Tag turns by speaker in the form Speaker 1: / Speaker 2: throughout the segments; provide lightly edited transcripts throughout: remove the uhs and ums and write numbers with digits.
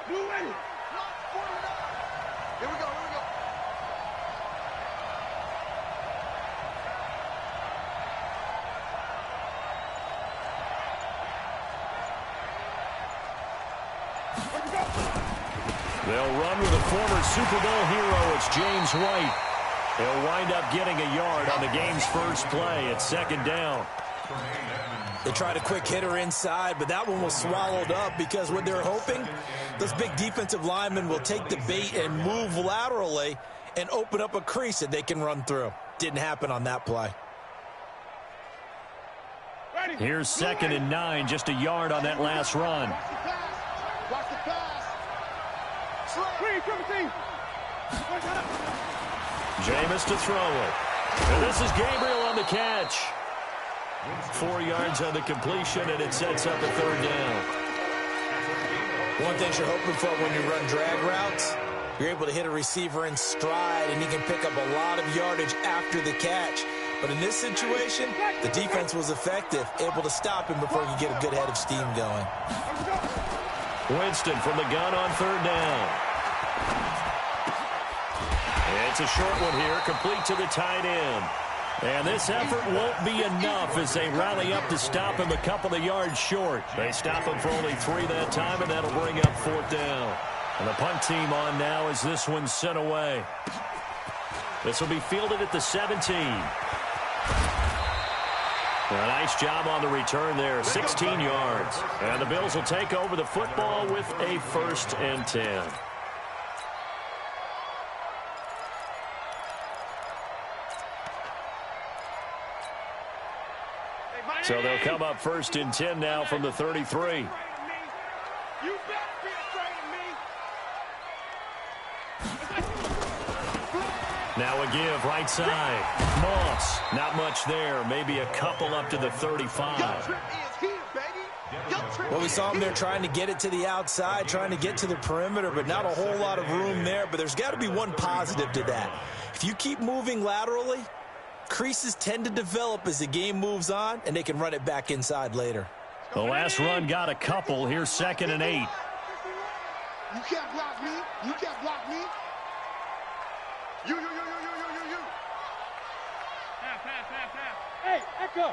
Speaker 1: Here we go.
Speaker 2: They'll run with a former Super Bowl hero. It's James White. He'll wind up getting a yard on the game's first play at second down.
Speaker 3: They tried a quick hitter inside, but that one was swallowed up because what they're hoping, those big defensive linemen will take the bait and move laterally and open up a crease that they can run through. Didn't happen on that play.
Speaker 2: Here's 2nd and 9, just a yard on that last run.
Speaker 1: Watch the pass.
Speaker 2: Jameis to throw it. And this is Gabriel on the catch. 4 yards on the completion, and it sets up a 3rd down.
Speaker 3: One thing you're hoping for when you run drag routes, you're able to hit a receiver in stride, and he can pick up a lot of yardage after the catch. But in this situation, the defense was effective, able to stop him before he could get a good head of steam going.
Speaker 2: Winston from the gun on 3rd down. It's a short one here, complete to the tight end. And this effort won't be enough as they rally up to stop him a couple of yards short. They stop him for only 3 that time, and that'll bring up 4th down. And the punt team on now as this one's sent away. This will be fielded at the 17. A nice job on the return there, 16 yards. And the Bills will take over the football with a 1st and 10. So they'll come up 1st and 10 now from the 33. Now a give right side. Moss, not much there. Maybe a couple up to the 35.
Speaker 3: Well, we saw him there trying to get it to the outside, trying to get to the perimeter, but not a whole lot of room there. But there's got to be one positive to that. If you keep moving laterally, creases tend to develop as the game moves on, and they can run it back inside later.
Speaker 2: The last run got a couple. Here's 2nd and 8.
Speaker 1: You can't block me. You can't block me. You. Pass. Hey, Echo.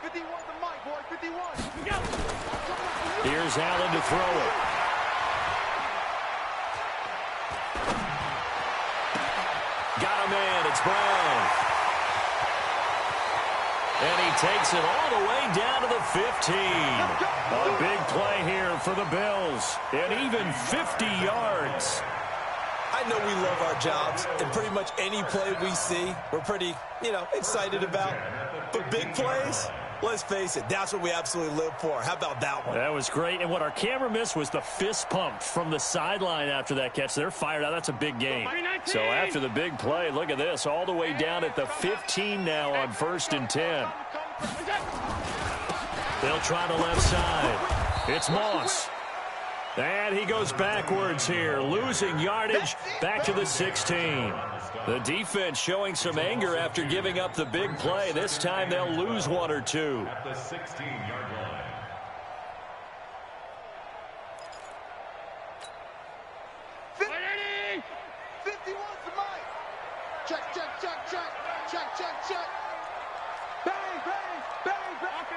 Speaker 1: 51 the mic, boy. 51.
Speaker 2: Here's Allen to throw it. Got a man. It's Brown. And he takes it all the way down to the 15. A big play here for the Bills. And even 50 yards.
Speaker 3: I know we love our jobs, and pretty much any play we see, we're pretty, excited about. But big plays, let's face it, that's what we absolutely live for. How about that one?
Speaker 2: That was great. And what our camera missed was the fist pump from the sideline after that catch. They're fired out. That's a big game. So after the big play, look at this. All the way down at the 15 now on 1st and 10. They'll try the left side. It's Moss. And he goes backwards here, losing yardage back to the 16. The defense showing some anger after giving up the big play. This time they'll lose 1 or 2.
Speaker 4: At the 16-yard line.
Speaker 1: Check. Bang.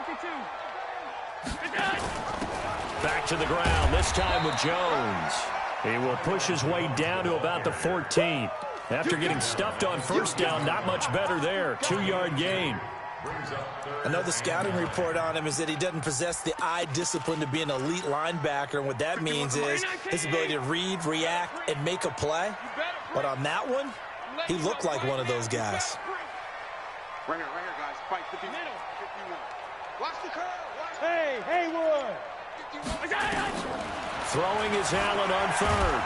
Speaker 1: 52.
Speaker 2: Back to the ground, this time with Jones. He will push his way down to about the 14. After getting stuffed on 1st down, not much better there. 2-yard gain.
Speaker 3: Another scouting report on him is that he doesn't possess the eye discipline to be an elite linebacker. And what that means is his ability to read, react, and make a play. But on that one, he looked like one of those guys.
Speaker 1: Right here, guys. Fight 51. Watch the curl. Hey, Haywood.
Speaker 2: Throwing is Allen on 3rd.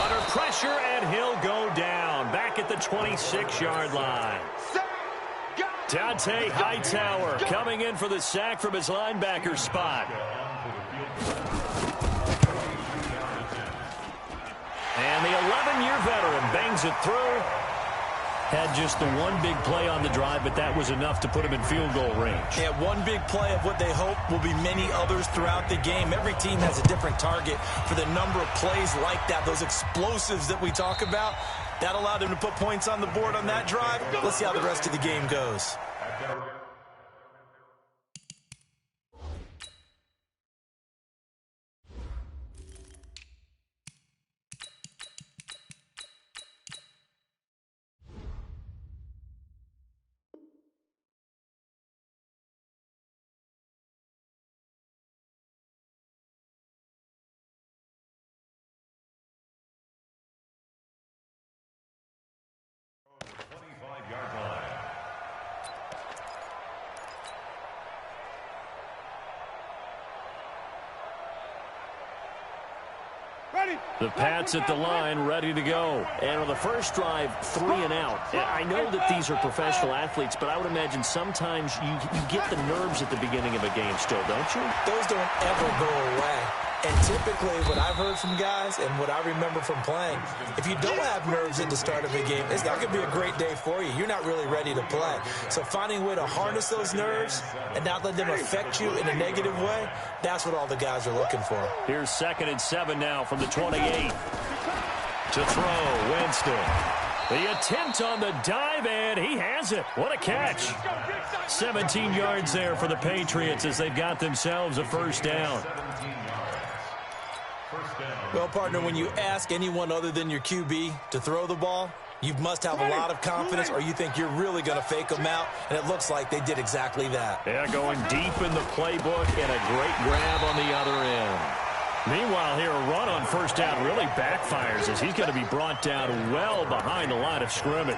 Speaker 2: Under pressure, and he'll go down. Back at the 26-yard line. Dante Hightower coming in for the sack from his linebacker spot. And the 11-year veteran bangs it through. Had just the one big play on the drive, but that was enough to put him in field goal range.
Speaker 3: Yeah, one big play of what they hope will be many others throughout the game. Every team has a different target for the number of plays like that, those explosives that we talk about. That allowed him to put points on the board on that drive. Let's see how the rest of the game goes.
Speaker 2: The Pats at the line, ready to go.
Speaker 5: And on the first drive, 3 and out. I know that these are professional athletes, but I would imagine sometimes you get the nerves at the beginning of a game still, don't you?
Speaker 3: Those don't ever go away. And typically what I've heard from guys and what I remember from playing, if you don't have nerves at the start of a game, it's not going to be a great day for you. You're not really ready to play. So finding a way to harness those nerves and not let them affect you in a negative way, that's what all the guys are looking for.
Speaker 2: Here's 2nd and 7 now from the 28. To throw, Winston. The attempt on the dive, and he has it. What a catch. 17 yards there for the Patriots as they've got themselves a first down.
Speaker 3: Well, partner, when you ask anyone other than your QB to throw the ball, you must have a lot of confidence or you think you're really going to fake them out, and it looks like they did exactly that.
Speaker 2: Yeah, going deep in the playbook and a great grab on the other end. Meanwhile, here, a run on first down really backfires as he's going to be brought down well behind the line of scrimmage.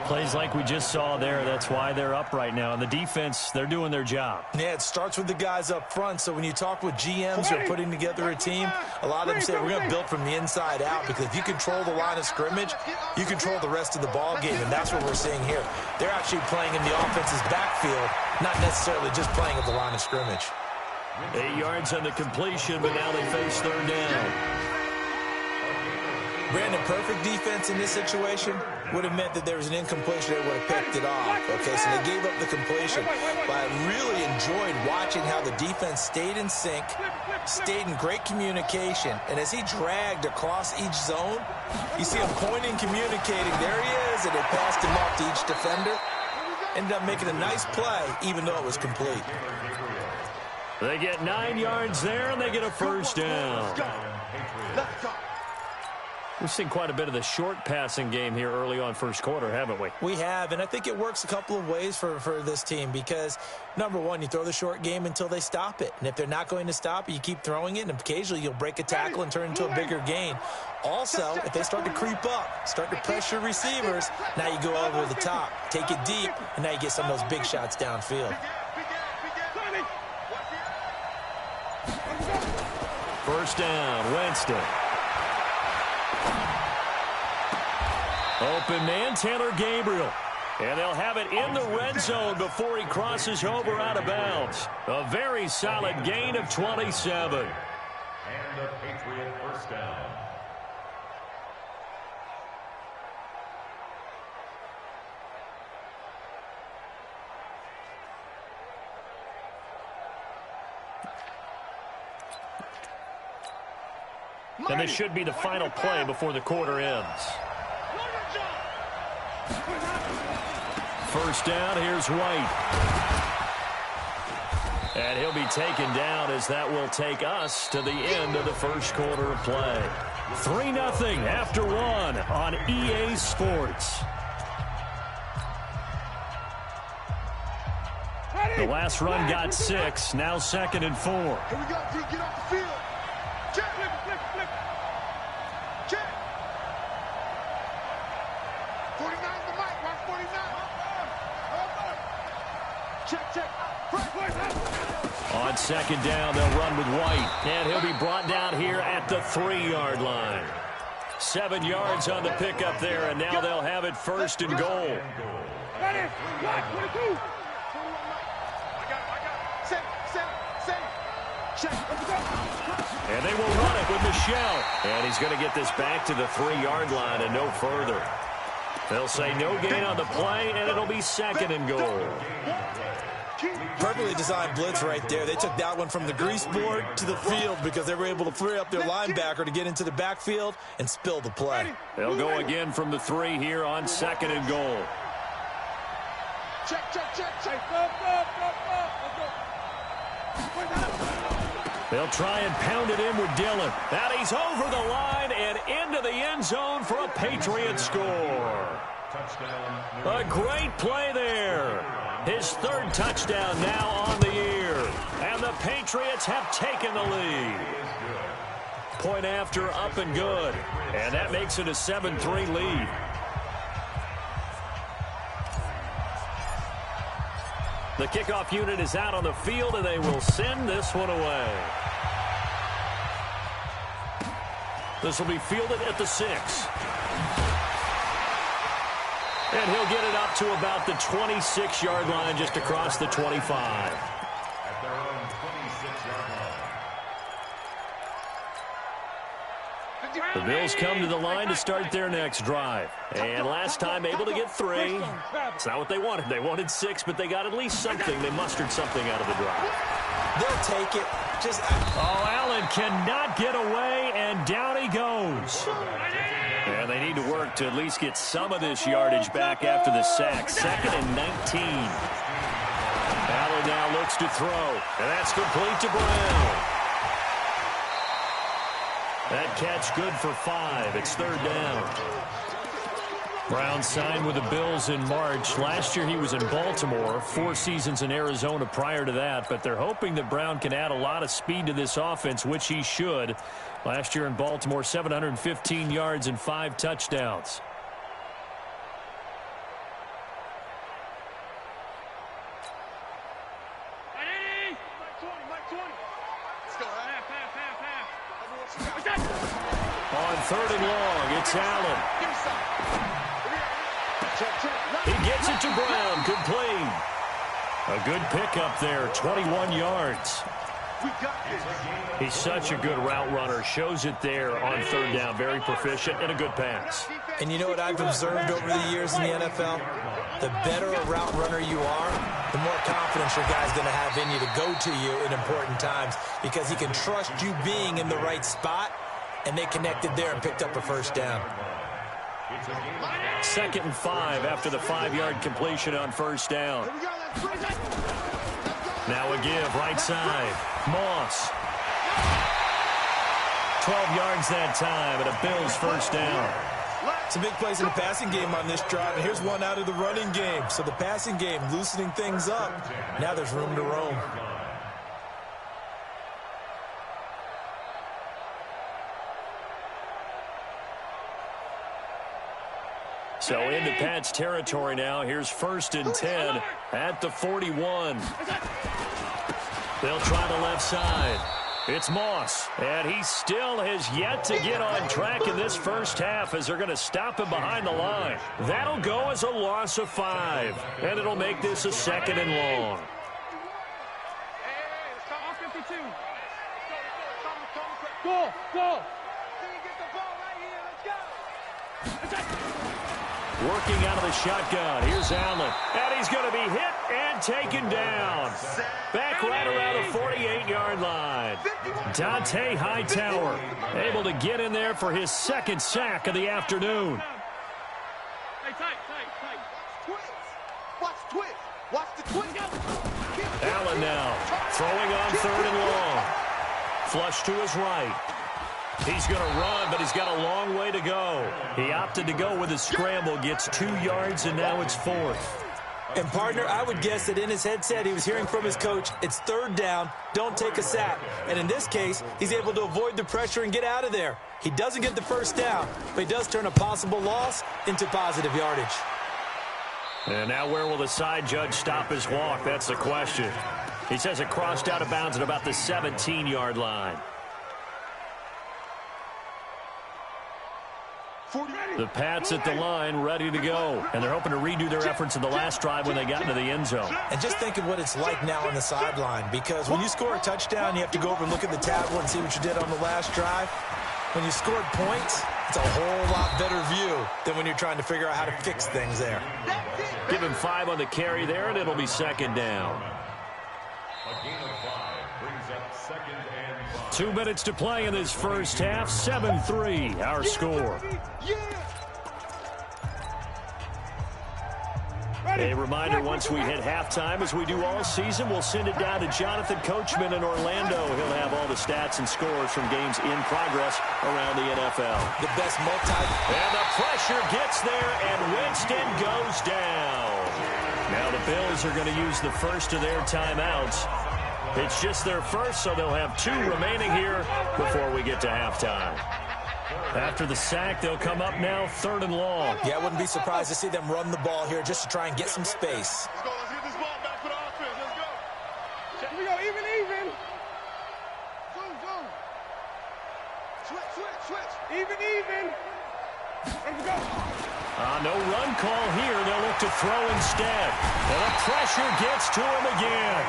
Speaker 2: Plays like we just saw there, that's why they're up right now. And the defense, they're doing their job.
Speaker 3: Yeah, it starts with the guys up front. So when you talk with GMs who are putting together a team, a lot of them say we're going to build from the inside out, because if you control the line of scrimmage, you control the rest of the ball game, and that's what we're seeing here. They're actually playing in the offense's backfield, not necessarily just playing at the line of scrimmage.
Speaker 2: 8 yards on the completion, but now they face third down.
Speaker 3: Brandon, perfect defense in this situation would have meant that there was an incompletion. They would have picked it off. Okay, so they gave up the completion. But I really enjoyed watching how the defense stayed in sync, stayed in great communication. And as he dragged across each zone, you see him pointing, communicating. There he is, and they passed him off to each defender. Ended up making a nice play, even though it was complete.
Speaker 2: They get 9 yards there, and they get a first down. We've seen quite a bit of the short passing game here early on first quarter, haven't we?
Speaker 3: We have, and I think it works a couple of ways for this team because, number one, you throw the short game until they stop it. And if they're not going to stop it, you keep throwing it, and occasionally you'll break a tackle and turn into a bigger gain. Also, if they start to creep up, start to pressure receivers, now you go over the top, take it deep, and now you get some of those big shots downfield.
Speaker 2: First down, Winston. Open man, Taylor Gabriel. And they'll have it in the red zone before he crosses over out of bounds. A very solid gain of 27.
Speaker 4: And a Patriot first down.
Speaker 2: And this should be the final play before the quarter ends. First down, here's White. And he'll be taken down as that will take us to the end of the first quarter of play. 3-0 after 1 on EA Sports. The last run got 6, now 2nd and 4.
Speaker 1: Here we go, get off the field. Check, flip. Check. 49 the mic, watch 49. Check.
Speaker 2: On 2nd down, they'll run with White. And he'll be brought down here at the 3-yard line. 7 yards on the pickup there, and now they'll have it 1st and goal.
Speaker 1: Ready, 22.
Speaker 2: And they will run it with Michelle. And he's going to get this back to the 3-yard line and no further. They'll say no gain on the play, and it'll be 2nd and goal.
Speaker 3: Perfectly designed blitz right there. They took that one from the grease board to the field because they were able to free up their linebacker to get into the backfield and spill the play.
Speaker 2: They'll go again from the 3 here on 2nd and goal.
Speaker 1: Check.
Speaker 2: They'll try and pound it in with Dillon. And he's over the line and into the end zone for a Patriots score. A great play there. His 3rd touchdown now on the year. And the Patriots have taken the lead. Point after, up and good. And that makes it a 7-3 lead. The kickoff unit is out on the field, and they will send this one away. This will be fielded at the 6. And he'll get it up to about the 26-yard line, just across the 25.
Speaker 4: At their own 26-yard line.
Speaker 2: The Bills come to the line to start their next drive. And last time able to get 3. It's not what they wanted. They wanted 6, but they got at least something. They mustered something out of the drive.
Speaker 3: They'll take it.
Speaker 2: Oh, Allen cannot get away, and down he goes. And they need to work to at least get some of this yardage back after the sack. 2nd and 19. Allen now looks to throw, and that's complete to Brown. That catch good for 5. It's 3rd down. Brown signed with the Bills in March. Last year he was in Baltimore, 4 seasons in Arizona prior to that, but they're hoping that Brown can add a lot of speed to this offense, which he should. Last year in Baltimore, 715 yards and 5 touchdowns. On 3rd and long, it's Allen. He gets it to Brown, complete. A good pickup there, 21 yards. He's such a good route runner. Shows it there on 3rd down. Very proficient and a good pass.
Speaker 3: And you know what I've observed over the years in the NFL? The better a route runner you are, the more confidence your guy's going to have in you to go to you in important times because he can trust you being in the right spot, and they connected there and picked up a 1st down.
Speaker 2: 2nd and 5 after the 5-yard completion on 1st down. Now a give, right side. Moss. 12 yards that time, and a Bills 1st down.
Speaker 3: Some big plays in the passing game on this drive, and here's one out of the running game. So the passing game loosening things up. Now there's room to roam.
Speaker 2: So into Pat's territory now. Here's 1st and 10 at the 41. They'll try the left side. It's Moss, and he still has yet to get on track in this 1st half as they're going to stop him behind the line. That'll go as a loss of 5, and it'll make this a 2nd and long.
Speaker 1: Go.
Speaker 2: Working out of the shotgun. Here's Allen. And he's going to be hit and taken down. Back right around the 48-yard line. Dante Hightower able to get in there for his 2nd sack of the afternoon.
Speaker 1: Watch the twist.
Speaker 2: Allen now throwing on 3rd and long. Flush to his right. He's going to run, but he's got a long way to go. He opted to go with a scramble, gets 2 yards, and now it's 4th.
Speaker 3: And, partner, I would guess that in his headset he was hearing from his coach, it's 3rd down, don't take a sack. And in this case, he's able to avoid the pressure and get out of there. He doesn't get the 1st down, but he does turn a possible loss into positive yardage.
Speaker 2: And now where will the side judge stop his walk? That's the question. He says it crossed out of bounds at about the 17-yard line. The Pats at the line ready to go. And they're hoping to redo their efforts in the last drive when they got into the end zone.
Speaker 3: And just think of what it's like now on the sideline, because when you score a touchdown, you have to go over and look at the tablet and see what you did on the last drive. When you scored points, It's a whole lot better view than when you're trying to figure out how to fix things there.
Speaker 2: Give him 5 on the carry there, and it'll be second down.
Speaker 4: A gain of 5 brings up second and 5.
Speaker 2: 2 minutes to play in this first half. 7-3, our score. A reminder, once we hit halftime, as we do all season, we'll send it down to Jonathan Coachman in Orlando. He'll have all the stats and scores from games in progress around the NFL.
Speaker 3: The best
Speaker 2: And the pressure gets there, and Winston goes down. Now the Bills are going to use the first of their timeouts. It's just their first, so they'll have 2 remaining here before we get to halftime. After the sack, they'll come up now 3rd and long.
Speaker 3: Yeah, I wouldn't be surprised to see them run the ball here just to try and get some space.
Speaker 1: Let's go. Let's get this ball back for the offense. Let's go. Here we go. Even. Zoom. Switch. Even. Let's go.
Speaker 2: No run call here. They'll look to throw instead. And the pressure gets to him again.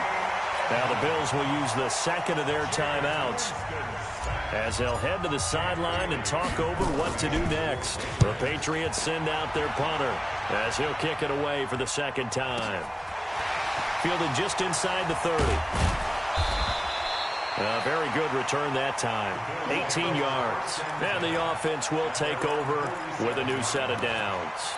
Speaker 2: Now the Bills will use the second of their timeouts as they'll head to the sideline and talk over what to do next. The Patriots send out their punter as he'll kick it away for the second time. Fielded just inside the 30. A very good return that time. 18 yards. And the offense will take over with a new set of downs.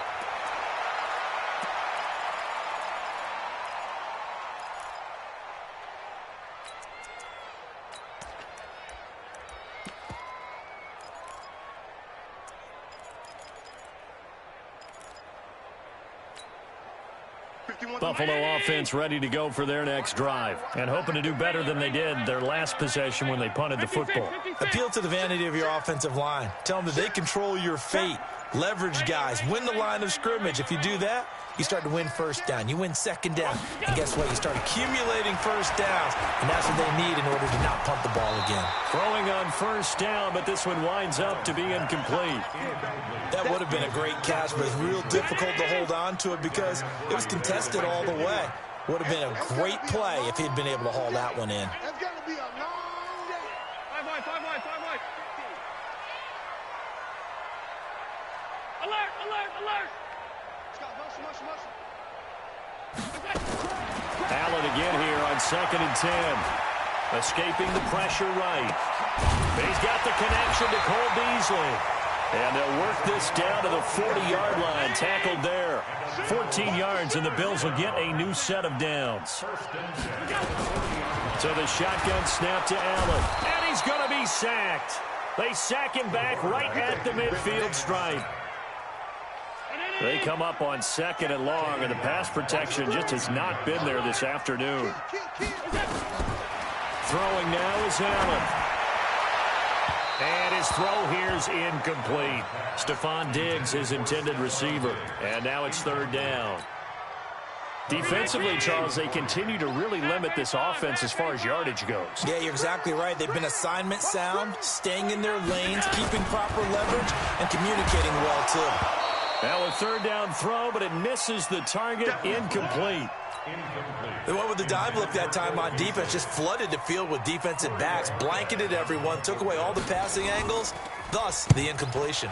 Speaker 2: Buffalo offense ready to go for their next drive and hoping to do better than they did their last possession when they punted the football.
Speaker 3: Appeal to the vanity of your offensive line. Tell them that they control your fate. Leverage guys. Win the line of scrimmage. If you do that, you start to win first down. You win second down. And guess what? You start accumulating first downs. And that's what they need in order to not punt the ball again.
Speaker 2: Throwing on first down, but this one winds up to be incomplete.
Speaker 3: That would have been a great catch, but it's real difficult to hold on to it because it was contested all the way. Would have been a great play if he'd been able to haul that one in.
Speaker 1: That's going to be a long day. 5 wide. Alert.
Speaker 2: Allen again here on 2nd and 10. Escaping the pressure right. He's got the connection to Cole Beasley. And they'll work this down to the 40-yard line. Tackled there. 14 yards, and the Bills will get a new set of downs. So the shotgun snap to Allen. And he's going to be sacked. They sack him back right at the midfield stripe. They come up on 2nd and long, and the pass protection just has not been there this afternoon. Throwing now is Allen. And his throw here is incomplete. Stephon Diggs, his intended receiver. And now it's 3rd down. Defensively, Charles, they continue to really limit this offense as far as yardage goes.
Speaker 3: Yeah, you're exactly right. They've been assignment sound, staying in their lanes, keeping proper leverage, and communicating well, too.
Speaker 2: Now a 3rd down throw, but it misses the target. Incomplete.
Speaker 3: They went with the dive look that time on defense, just flooded the field with defensive backs, blanketed everyone, took away all the passing angles, thus the incompletion.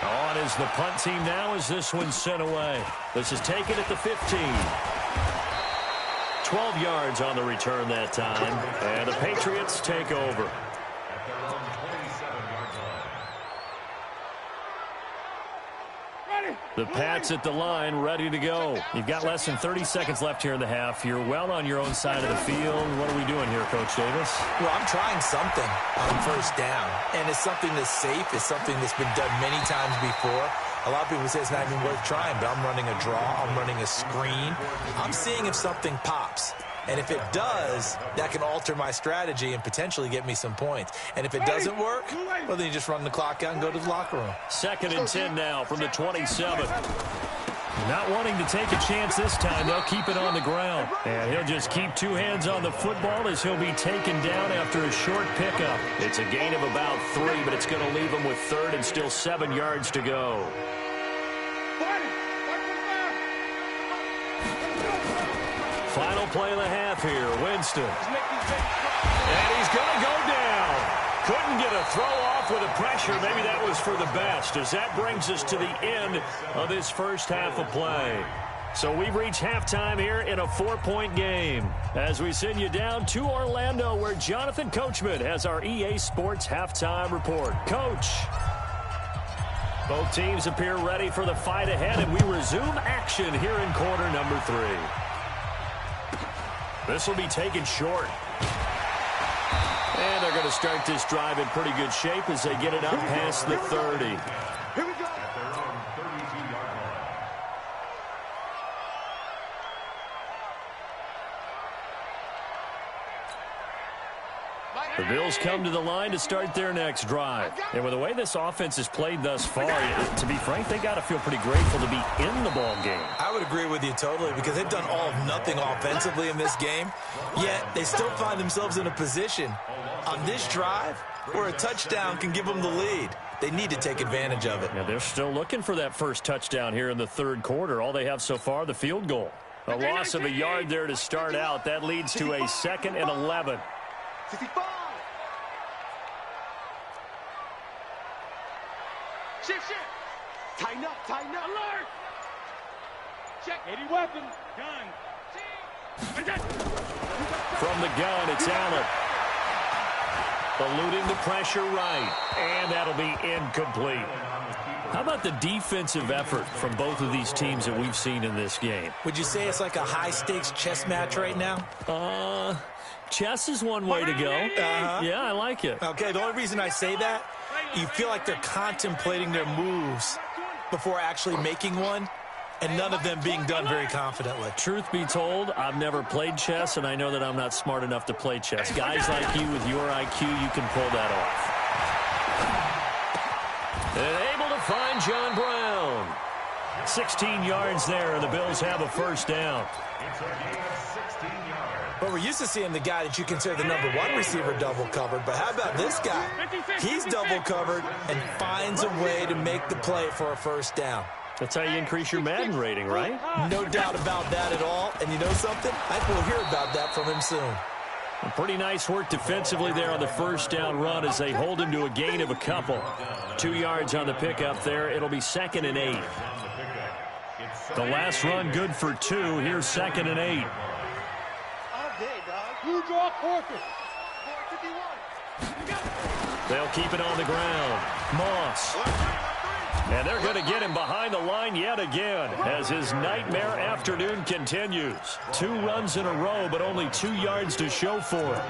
Speaker 2: On is the punt team now as this one's sent away. This is taken at the 15. 12 yards on the return that time, and the Patriots take over. The Pats at the line, ready to go. You've got less than 30 seconds left here in the half. You're well on your own side of the field. What are we doing here, Coach Davis?
Speaker 3: Well, I'm trying something on first down, and it's something that's safe. It's something that's been done many times before. A lot of people say it's not even worth trying, but I'm running a draw. I'm running a screen. I'm seeing if something pops. And if it does, that can alter my strategy and potentially get me some points. And if it doesn't work, well, then you just run the clock out and go to the locker room.
Speaker 2: 2nd and 10 now from the 27. Not wanting to take a chance this time. They'll keep it on the ground. And he'll just keep 2 hands on the football as he'll be taken down after a short pickup. It's a gain of about 3, but it's going to leave him with 3rd and still 7 yards to go. Final play of the half here. Winston. And he's going to go down. Couldn't get a throw off with the pressure. Maybe that was for the best, as that brings us to the end of this first half of play. So we've reached halftime here in a 4-point game as we send you down to Orlando, where Jonathan Coachman has our EA Sports halftime report. Coach. Both teams appear ready for the fight ahead, and we resume action here in quarter number 3. This will be taken short. And they're going to start this drive in pretty good shape as they get it up past the 30.
Speaker 1: Here we go.
Speaker 2: The Bills come to the line to start their next drive. And with the way this offense has played thus far, to be frank, they got to feel pretty grateful to be in the ball game.
Speaker 3: I would agree with you totally, because they've done all of nothing offensively in this game, yet they still find themselves in a position on this drive where a touchdown can give them the lead. They need to take advantage of it.
Speaker 2: Yeah, they're still looking for that first touchdown here in the third quarter. All they have so far, the field goal. A loss of a yard there to start out. That leads to a 2nd and 11.
Speaker 1: 65. Shift. Tighten up. Alert. Check. 80 weapon. Gun.
Speaker 2: From the gun, it's Allen. Eluding the pressure right. And that'll be incomplete. How about the defensive effort from both of these teams that we've seen in this game?
Speaker 3: Would you say it's like a high-stakes chess match right now?
Speaker 2: Chess is one way to go. Yeah, I like it.
Speaker 3: Okay, the only reason I say that, you feel like they're contemplating their moves before actually making one, and none of them being done very confidently.
Speaker 2: Truth be told, I've never played chess, and I know that I'm not smart enough to play chess. Guys like you with your IQ, you can pull that off. And able to find John Brown. 16 yards there, and the Bills have a first down.
Speaker 3: But we're used to seeing the guy that you consider the number 1 receiver double covered. But how about this guy? He's double covered and finds a way to make the play for a first down.
Speaker 2: That's how you increase your Madden rating, right?
Speaker 3: No doubt about that at all. And you know something? I think we'll hear about that from him soon.
Speaker 2: Pretty nice work defensively there on the first down run as they hold him to a gain of a couple. 2 yards on the pickup there. It'll be 2nd and 8. The last run good for 2. Here's 2nd and 8.
Speaker 1: You draw quarter. 451.
Speaker 2: They'll keep it on the ground. Moss. And they're going to get him behind the line yet again as his nightmare afternoon continues. 2 runs in a row, but only 2 yards to show for it.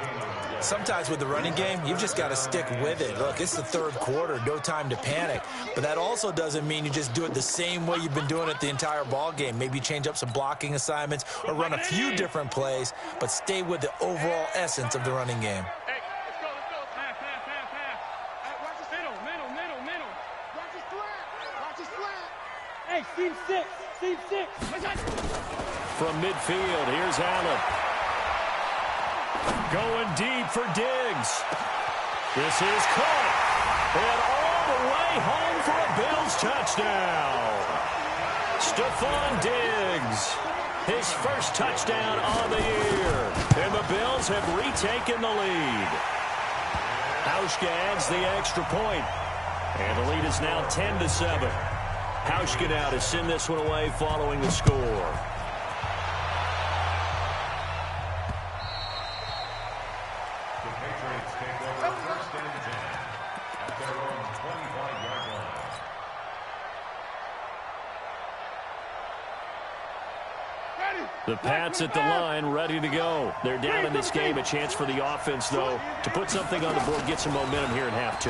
Speaker 3: Sometimes with the running game, you've just got to stick with it. Look, it's the third quarter, no time to panic. But that also doesn't mean you just do it the same way you've been doing it the entire ball game. Maybe change up some blocking assignments or run a few different plays, but stay with the overall essence of the running game.
Speaker 1: Hey, let's go. Pass. Watch this middle. Watch this flat. Hey, seam 6.
Speaker 2: From midfield, here's Allen. Going deep for Diggs. This is caught. And all the way home for a Bills touchdown. Stephon Diggs. His first touchdown on the year. And the Bills have retaken the lead. Hauschka adds the extra point. And the lead is now 10-7. Hauschka now to send this one away following the score. The Pats at the line, ready to go. They're down in this game. A chance for the offense, though, to put something on the board, get some momentum here in half 2.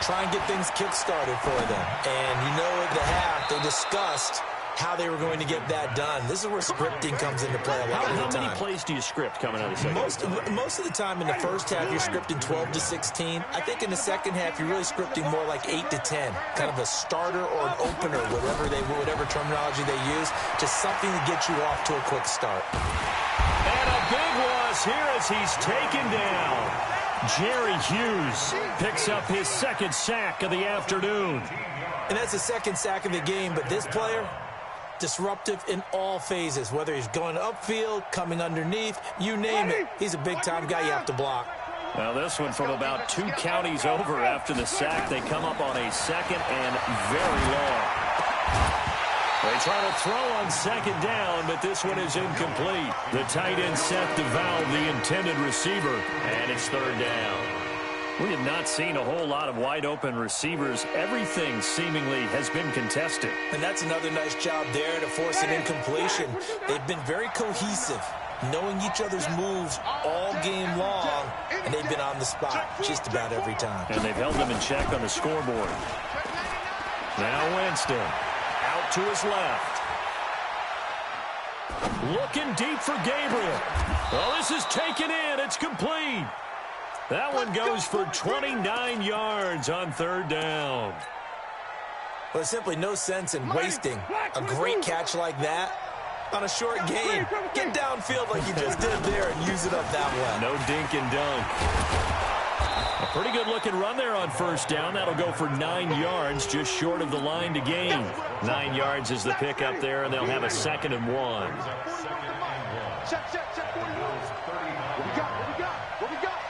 Speaker 3: Try and get things kick-started for them. And you know at the half, they discussed how they were going to get that done. This is where scripting comes into play a lot of the time.
Speaker 2: How many plays do you script coming out of the second?
Speaker 3: Most of the time in the first half, you're scripting 12 to 16. I think in the second half, you're really scripting more like 8 to 10. Kind of a starter or an opener, whatever terminology they use. Just something to get you off to a quick start.
Speaker 2: And a big loss here as he's taken down. Jerry Hughes picks up his 2nd sack of the afternoon.
Speaker 3: And that's the 2nd sack of the game, but this player, disruptive in all phases, whether he's going upfield, coming underneath, you name it. He's a big-time guy you have to block.
Speaker 2: Now this one from about 2 counties over after the sack. They come up on a second and very long. They try to throw on second down, but this one is incomplete. The tight end Seth DeValve, the intended receiver, and it's third down. We have not seen a whole lot of wide-open receivers. Everything seemingly has been contested.
Speaker 3: And that's another nice job there to force an incompletion. They've been very cohesive, knowing each other's moves all game long, and they've been on the spot just about every time.
Speaker 2: And they've held them in check on the scoreboard. Now Winston out to his left. Looking deep for Gabriel. Well, this is taken in. It's complete. That one goes for 29 yards on third down.
Speaker 3: Well, there's simply no sense in wasting a great catch like that on a short game. Get downfield like you just did there and use it up that way.
Speaker 2: No dink and dunk. A pretty good-looking run there on first down. That'll go for 9 yards, just short of the line to gain. 9 yards is the pickup there, and they'll have a 2nd and 1.
Speaker 1: Check, 41. What we got?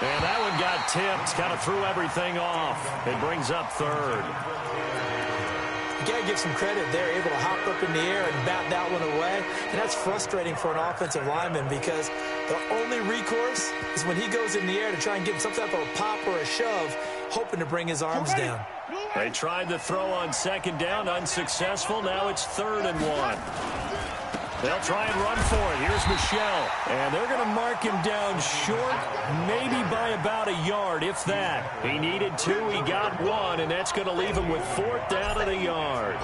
Speaker 2: And that one got tipped, kind of threw everything off. It brings up third.
Speaker 3: You got to give some credit. They're able to hop up in the air and bat that one away. And that's frustrating for an offensive lineman because the only recourse is when he goes in the air to try and get some type of a pop or a shove, hoping to bring his arms down.
Speaker 2: They tried to throw on second down, unsuccessful. Now it's 3rd and 1. They'll try and run for it. Here's Michelle. And they're going to mark him down short, maybe by about a yard, if that. He needed 2. He got 1, and that's going to leave him with 4th down and a yard.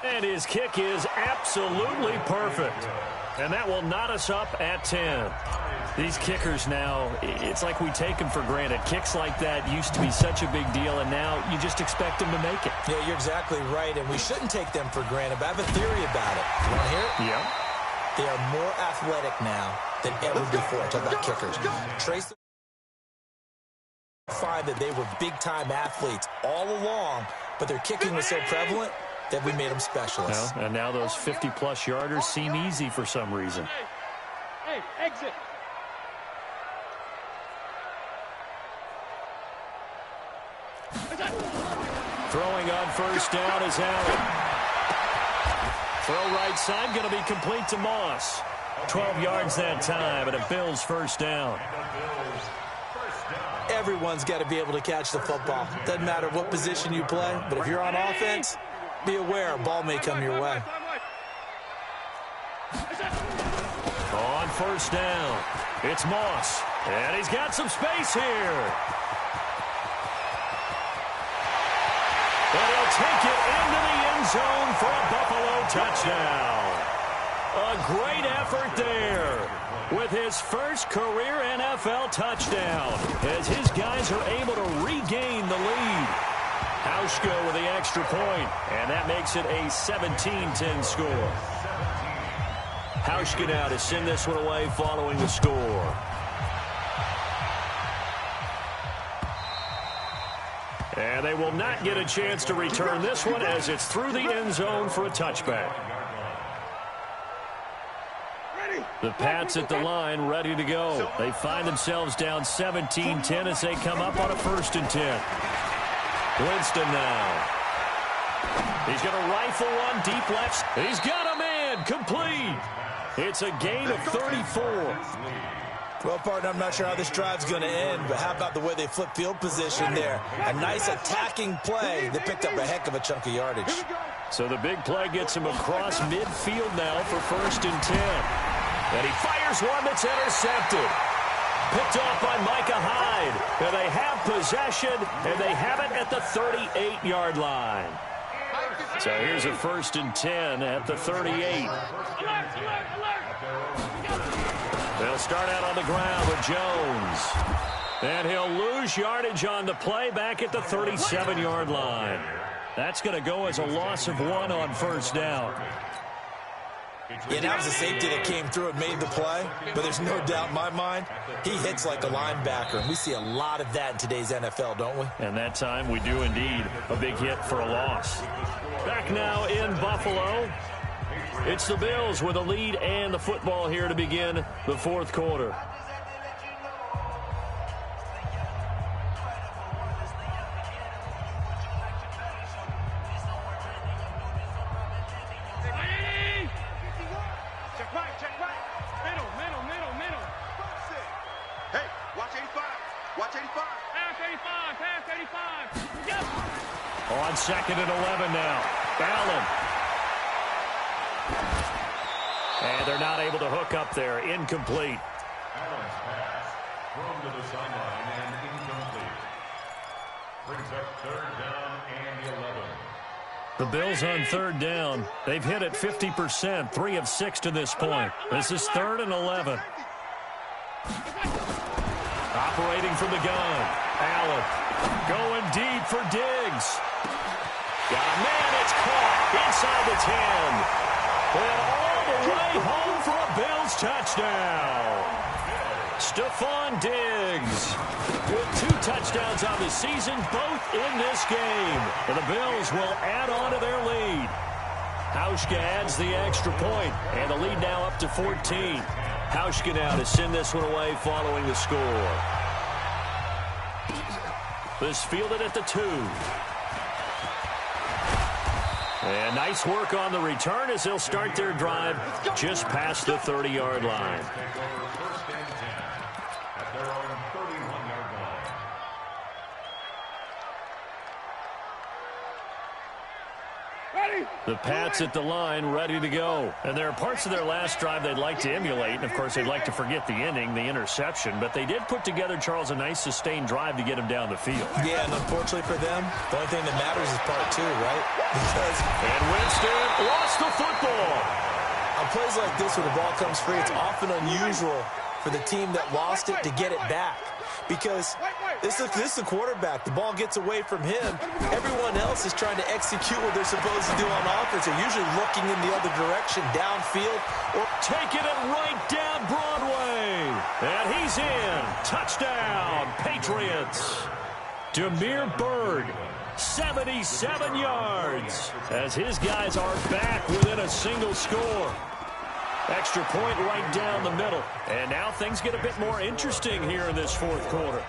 Speaker 2: And his kick is absolutely perfect. And that will knot us up at 10. These kickers now, it's like we take them for granted. Kicks like that used to be such a big deal, and now you just expect them to make it.
Speaker 3: Yeah, you're exactly right, and we shouldn't take them for granted, but I have a theory about it. You want to hear it?
Speaker 2: Yeah.
Speaker 3: They are more athletic now than ever before. Talk about kickers. Trace find that they were big-time athletes all along, but their kicking was so prevalent that we made them specialists.
Speaker 2: Well, and now those 50-plus yarders seem easy for some reason.
Speaker 1: Hey, exit.
Speaker 2: Throwing on first down is Allen. Throw right side, going to be complete to Moss. 12 yards that time, and a Bills first down.
Speaker 3: Everyone's got to be able to catch the football. Doesn't matter what position you play, but if you're on offense, be aware a ball may come your way.
Speaker 2: On first down, it's Moss, and he's got some space here. And he'll take it into the end zone for a Buffalo touchdown. A great effort there with his first career NFL touchdown as his guys are able to regain the lead. Hauschka with the extra point, and that makes it a 17-10 score. Hauschka now to send this one away following the score. And they will not get a chance to return this one as it's through the end zone for a touchback. The Pats at the line ready to go. They find themselves down 17-10 as they come up on a 1st and 10. Winston now. He's going to rifle one deep left. He's got a man complete. It's a gain of 34.
Speaker 3: Well, partner, I'm not sure how this drive's going to end, but how about the way they flip field position there? A nice attacking play that picked up a heck of a chunk of yardage.
Speaker 2: So the big play gets him across midfield now for 1st and 10. And he fires one that's intercepted. Picked off by Micah Hyde. And they have possession, and they have it at the 38-yard line. So here's a 1st and 10 at the 38. They'll start out on the ground with Jones. And he'll lose yardage on the play back at the 37-yard line. That's going to go as a loss of 1 on first down.
Speaker 3: Yeah, that was a safety that came through and made the play, but there's no doubt in my mind, he hits like a linebacker, and we see a lot of that in today's NFL, don't we?
Speaker 2: And that time we do indeed. A big hit for a loss. Back now in Buffalo. It's the Bills with a lead and the football here to begin the fourth quarter.
Speaker 1: Hey, watch 85. Watch 85.
Speaker 6: Pass 85. Yep.
Speaker 2: On 2nd and 11 now. Allen. And they're not able to hook up there. Incomplete.
Speaker 4: Allen's pass thrown to the sideline and incomplete. Brings up 3rd down and 11.
Speaker 2: The Bills on 3rd down. They've hit it 50%, 3 of 6 to this point. This is 3rd and 11. Operating from the gun. Allen going deep for Diggs. Got a man, it's caught inside the 10. And all the way home for a Bills touchdown. Stephon Diggs with 2 touchdowns on the season, both in this game. And the Bills will add on to their lead. Hauschka adds the extra point, and the lead now up to 14. Hauschka now to send this one away following the score. This fielded at the 2. And nice work on the return as they'll start their drive just past the 30-yard line.
Speaker 4: Take over 1st and 10 at their own 31-yard line.
Speaker 2: The Pats at the line, ready to go. And there are parts of their last drive they'd like to emulate. And, of course, they'd like to forget the inning, the interception. But they did put together, Charles, a nice sustained drive to get him down the field.
Speaker 3: Yeah, and unfortunately for them, the only thing that matters is part 2, right?
Speaker 2: And Winston lost the football.
Speaker 3: On plays like this where the ball comes free, it's often unusual for the team that lost it to get it back. Because this is the quarterback. The ball gets away from him. Everyone else is trying to execute what they're supposed to do on offense. They're usually looking in the other direction, downfield. Or
Speaker 2: taking it right down Broadway. And he's in. Touchdown, Patriots. Damiere Byrd, 77 yards. As his guys are back within a single score. Extra point right down the middle. And now things get a bit more interesting here in this fourth quarter.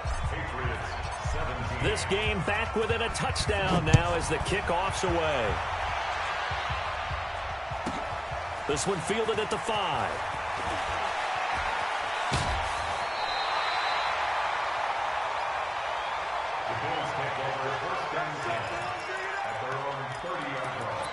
Speaker 2: This game back within a touchdown now as the kickoff's away. This one fielded at the 5.
Speaker 4: The Bills take over 1st and 10 at their own 30-yard line.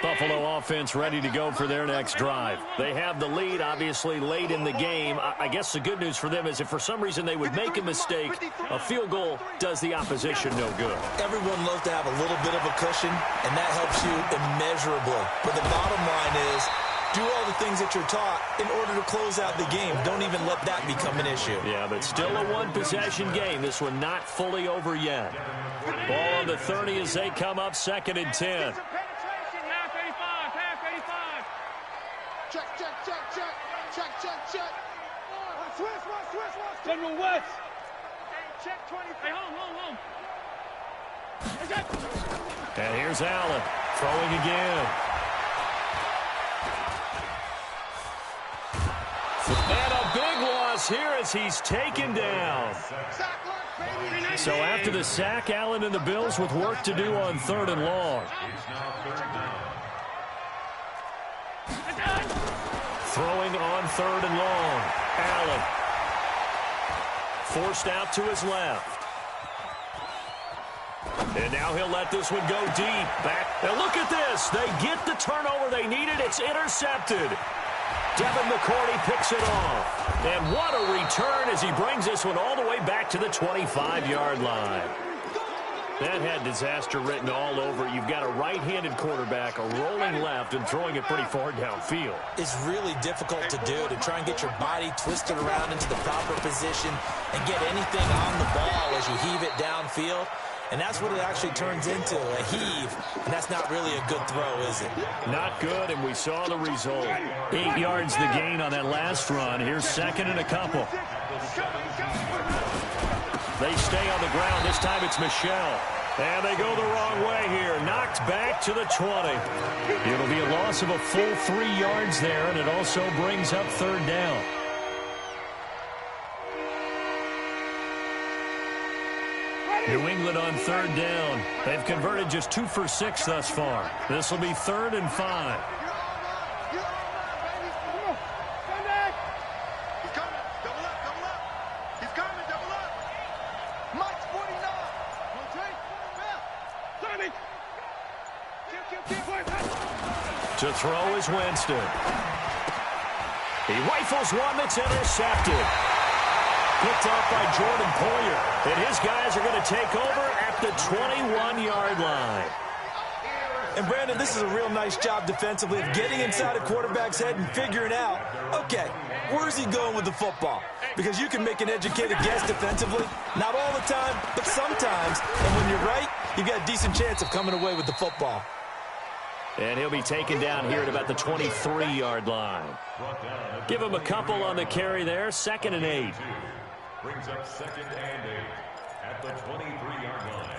Speaker 2: Buffalo offense ready to go for their next drive. They have the lead, obviously, late in the game. I guess the good news for them is if for some reason they would make a mistake, a field goal does the opposition no good.
Speaker 3: everyone loves to have a little bit of a cushion, and that helps you immeasurably. But the bottom line is, do all the things that you're taught in order to close out the game. Don't even let that become an issue.
Speaker 2: Yeah, but still a one-possession game. This one not fully over yet. Ball on the 30 as they come up 2nd and 10.
Speaker 1: Check.
Speaker 6: General West. Check 20. Hey, home.
Speaker 2: And here's Allen throwing again. And a big loss here as he's taken down. So after the sack, Allen and the Bills with work to do on 3rd and long.
Speaker 4: It's now 3rd down.
Speaker 2: Throwing on 3rd and long. Allen forced out to his left. And now he'll let this one go deep. Back. Now look at this. They get the turnover they needed. It's intercepted. Devin McCourty picks it off. And what a return as he brings this one all the way back to the 25-yard line. That had disaster written all over it. You've got a right-handed quarterback, a rolling left, and throwing it pretty far downfield.
Speaker 3: It's really difficult to do, to try and get your body twisted around into the proper position and get anything on the ball as you heave it downfield. And that's what it actually turns into, a heave. And that's not really a good throw, is it?
Speaker 2: Not good, and we saw the result. 8 yards the gain on that last run. Here's 2nd and a couple. They stay on the ground. This time it's Michel. And they go the wrong way here. Knocked back to the 20. It'll be a loss of a full 3 yards there, and it also brings up third down. New England on third down. They've converted just 2 for 6 thus far. This will be 3rd and 5. To throw is Winston. He rifles one that's intercepted. Picked off by Jordan Poyer. And his guys are going to take over at the 21-yard line.
Speaker 3: And, Brandon, this is a real nice job defensively of getting inside a quarterback's head and figuring out, okay, where's he going with the football? Because you can make an educated guess defensively. Not all the time, but sometimes. And when you're right, you've got a decent chance of coming away with the football.
Speaker 2: And he'll be taken down here at about the 23-yard line. Give him a couple on the carry there. 2nd and 8.
Speaker 4: Brings up 2nd and 8 at the 23-yard line.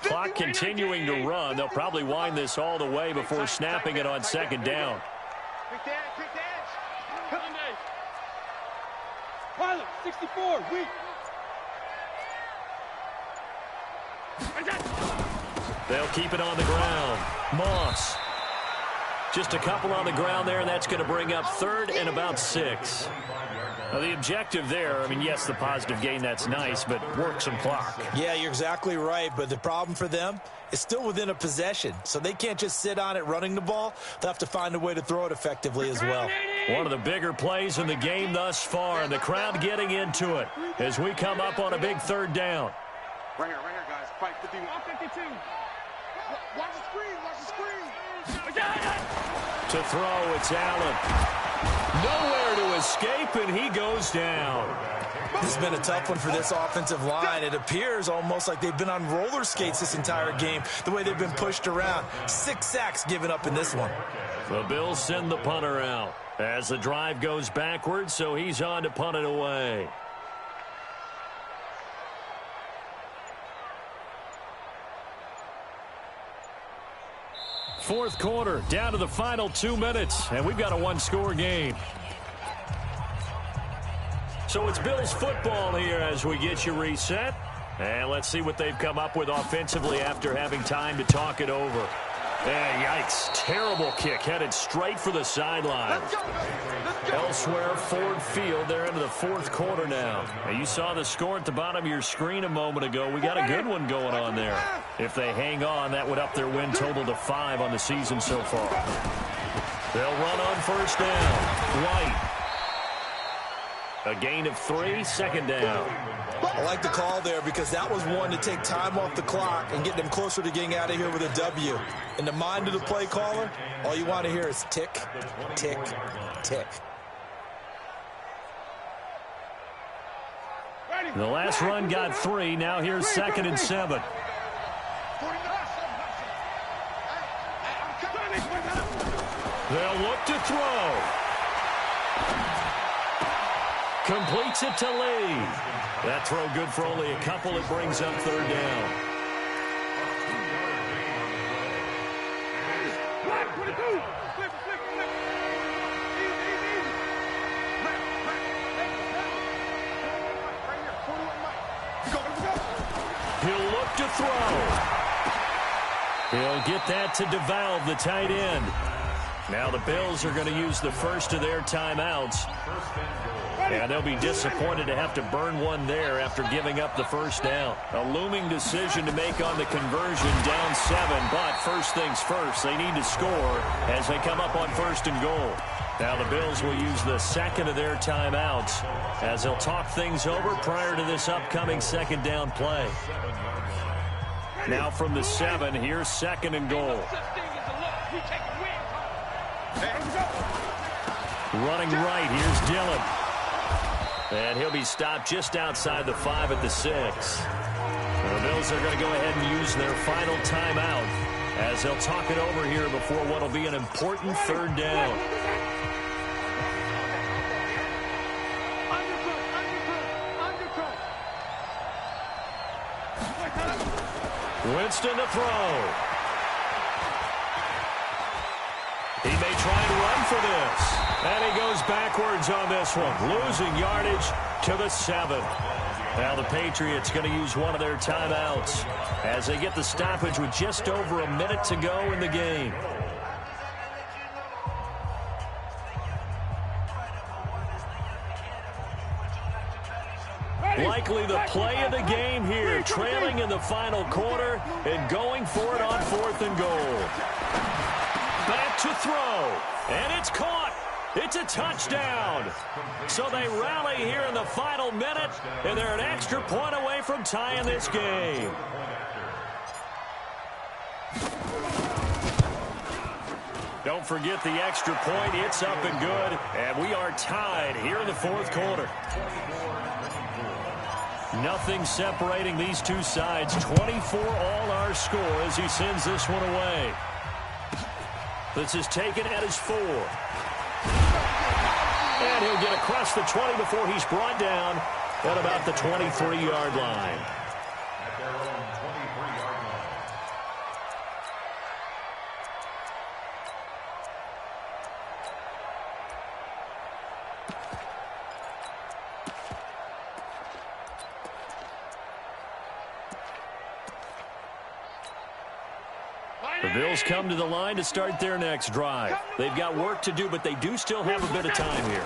Speaker 2: Clock continuing to run. They'll probably wind this all the way before snapping it on 2nd down.
Speaker 6: Quick dance, quick dance. Come on, Dave. Pilot, 64, weak.
Speaker 2: They'll keep it on the ground. Moss. Just a couple on the ground there, and that's going to bring up 3rd and about 6. Now, the objective there, I mean, yes, the positive gain, that's nice, but work some clock.
Speaker 3: Yeah, you're exactly right, but the problem for them is still within a possession, so they can't just sit on it running the ball. They'll have to find a way to throw it effectively as well.
Speaker 2: One of the bigger plays in the game thus far, and the crowd getting into it as we come up on a big 3rd down.
Speaker 1: Right here, guys. Fight 51.
Speaker 6: 52. Watch the screen, watch the screen.
Speaker 2: To throw, it's Allen. Nowhere to escape, and he goes down.
Speaker 3: This has been a tough one for this offensive line. It appears almost like they've been on roller skates this entire game, the way they've been pushed around. 6 sacks given up in this one.
Speaker 2: The Bills send the punter out as the drive goes backwards, so he's on to punt it away. Fourth quarter, down to the final 2 minutes, and we've got a 1-score game. So it's Bills football here as we get you reset. And let's see what they've come up with offensively after having time to talk it over. Yikes. Terrible kick headed straight for the sideline. Elsewhere, Ford Field, they're into the 4th quarter now. You saw the score at the bottom of your screen a moment ago. We got a good one going on there. If they hang on, that would up their win total to 5 on the season so far. They'll run on 1st down. White. A gain of 3, 2nd down.
Speaker 3: I like the call there because that was one to take time off the clock and get them closer to getting out of here with a W. In the mind of the play caller, all you want to hear is tick, tick, tick.
Speaker 2: The last run got 3. Now here's 2nd and 7. They'll look to throw. Completes it to Lee. That throw good for only a couple. It brings up 3rd down. He'll look to throw. He'll get that to DeValve, the tight end. Now the Bills are going to use the first of their timeouts. And they'll be disappointed to have to burn one there after giving up the 1st down. A looming decision to make on the conversion, down 7. But first things first, they need to score as they come up on 1st and goal. Now the Bills will use the 2nd of their timeouts as they'll talk things over prior to this upcoming 2nd down play. Now from the 7, here's 2nd and goal. Running right, here's Dillon. And he'll be stopped just outside the 5 at the 6. The Bills are going to go ahead and use their final timeout as they'll talk it over here before what will be an important 3rd down. Winston to throw. He may try and run for this. And he goes backwards on this one, losing yardage to the 7. Now the Patriots going to use one of their timeouts as they get the stoppage with just over a minute to go in the game. Likely the play of the game here, trailing in the final quarter and going for it on 4th and goal. Back to throw, and it's caught. It's a touchdown. So they rally here in the final minute, and they're an extra point away from tying this game. Don't forget the extra point. It's up and good, and we are tied here in the 4th quarter. Nothing separating these two sides. 24 all our score as he sends this one away. This is taken at his 4. And he'll get across the 20 before he's brought down at about the 23-yard line.
Speaker 4: At their own 23-yard line.
Speaker 2: The Bills come to the line to start their next drive. They've got work to do, but they do still have a bit of time here.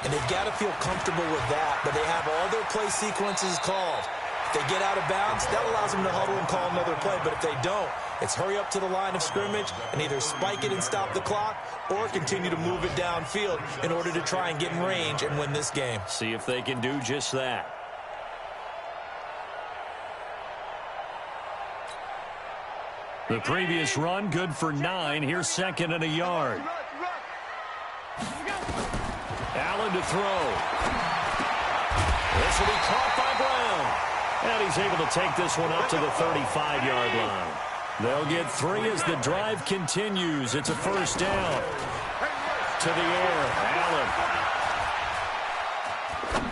Speaker 3: And they've got to feel comfortable with that, but they have all their play sequences called. If they get out of bounds, that allows them to huddle and call another play, but if they don't, it's hurry up to the line of scrimmage and either spike it and stop the clock or continue to move it downfield in order to try and get in range and win this game.
Speaker 2: See if they can do just that. The previous run, good for 9. Here's 2nd and a yard. Allen to throw. This will be caught by Brown. And he's able to take this one up to the 35-yard line. They'll get 3 as the drive continues. It's a first down. To the air,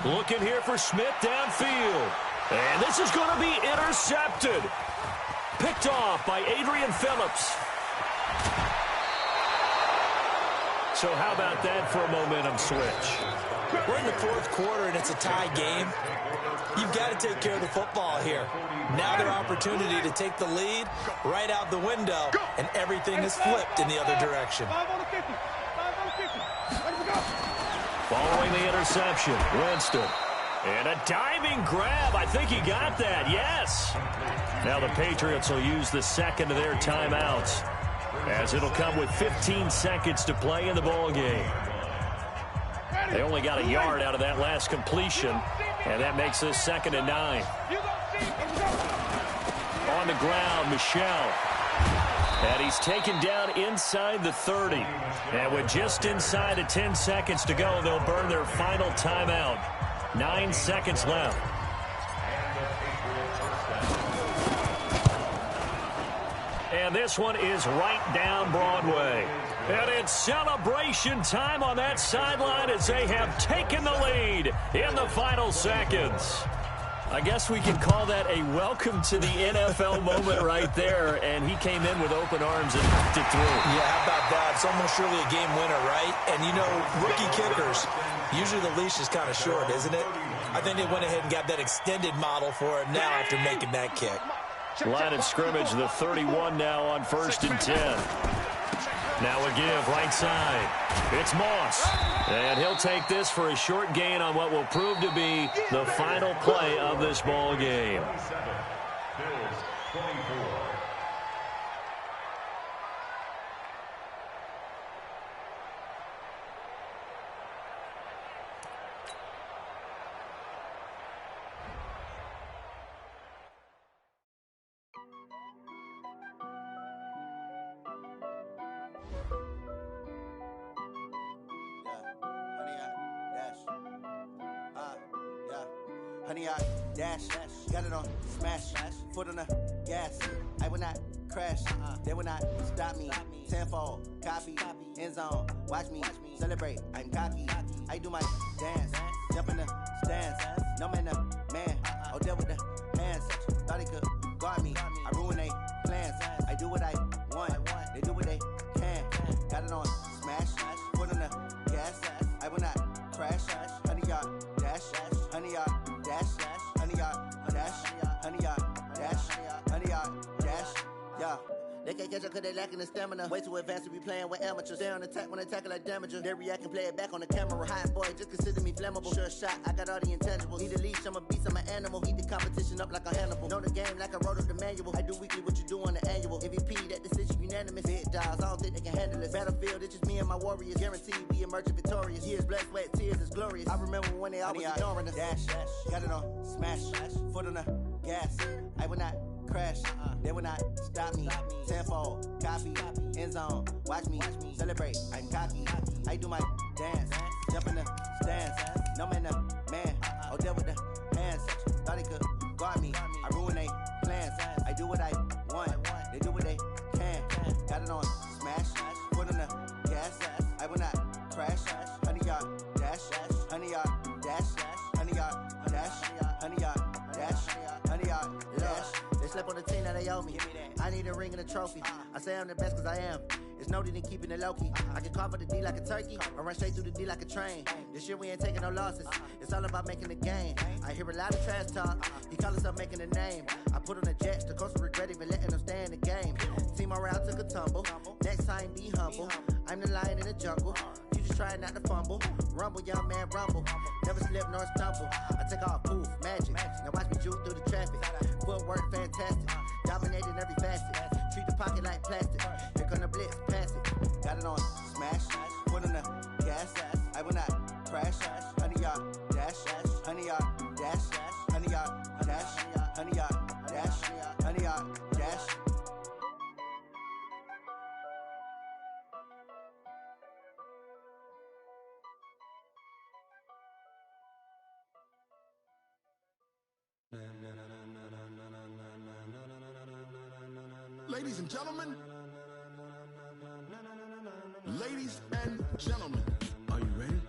Speaker 2: Allen. Looking here for Smith downfield. And this is going to be intercepted. Picked off by Adrian Phillips. So how about that for a momentum switch?
Speaker 3: We're in the 4th quarter and it's a tie game. You've got to take care of the football here. Now their opportunity to take the lead right out the window, and everything is flipped in the other direction.
Speaker 2: Following the interception, Winston. And a diving grab. I think he got that. Yes. Now the Patriots will use the 2nd of their timeouts, as it'll come with 15 seconds to play in the ball game. They only got a yard out of that last completion, and that makes this 2nd and 9. On the ground, Michel. And he's taken down inside the 30. And with just inside of 10 seconds to go, they'll burn their final timeout. 9 seconds left. And this one is right down Broadway. And it's celebration time on that sideline as they have taken the lead in the final seconds. I guess we can call that a welcome to the NFL moment right there. And he came in with open arms and knocked it through.
Speaker 3: Yeah, how about that? It's almost surely a game winner, right? And, you know, rookie kickers, usually the leash is kind of short, isn't it? I think they went ahead and got that extended model for it now after making that kick.
Speaker 2: Line of scrimmage, the 31 now on 1st and 10. Now a give right side. It's Moss. And he'll take this for a short gain on what will prove to be the final play of this ball game.
Speaker 4: Bills 24.
Speaker 7: Honey, I dash, got it on smash, foot on the gas. I will not crash, they will not stop me. Tenfold, copy, end zone, watch me celebrate. I'm cocky, I do my dance, jump in the stands. No man, man, Odell with the hands. Thought he could guard me, I ruined yard, dash, 100 yard, dash, 100 yard, dash, 100 yard, dash, 100 yard, dash, yeah. They can't catch up cause they lacking the stamina. Way too advanced to be playing with amateurs. Stay on attack when they tackle like damager. They react and play it back on the camera. Hot boy, just consider me flammable. Sure shot, I got all the intangibles. Need a leash, I'm a beast, I'm an animal. Eat the competition up like a Hannibal. Know the game like I wrote up the manual. I do weekly what you do on the annual. MVP, that decision unanimous. Big dials, I don't think they can handle it. Battlefield, it's just me and my warriors. Guaranteed we emerge victorious. Years, blood, sweat, tears, is glorious. I remember when they always ignoring us. Dash, got it on, smash, foot on the gas. I will not crash, they will not stop me. Tenfold, copy, end zone, watch me celebrate. I'm cocky, I do my dance, jump in the stands. No man, man, oh there with the hands. Thought they could guard me, I ruin they plans. I do what I want, they do what they can. Got it on, smash, foot on the gas. I will not crash, 100 yard dash, 100 yard dash, 100 yard dash, 100 yard dash, 100 yard dash. They slept on the team that they owe me. I need a ring and a trophy. I say I'm the best cause I am. It's noted in keeping it low-key. I can carve up the D like a turkey or run straight through the D like a train. This year we ain't taking no losses. It's all about making the game. I hear a lot of trash talk. He call himself making a name. I put on the Jets. The coach will regret even letting them stay in the game. Team morale took a tumble. Next time be humble. I'm the lion in the jungle. You just try not to fumble. Rumble, young man, rumble. Never slip nor stumble. I take off, poof, magic. Now watch me juke through the traffic. Footwork fantastic. Dominating every facet. Treat the pocket like plastic. Here come the blitz, pass it. Got it on, smash. Foot on the gas. I will not crash. 100 yard dash. 100 yard dash. 100 yard dash. 100 yard dash. 100 yard dash.
Speaker 8: Ladies and gentlemen, ladies and gentlemen, are you ready?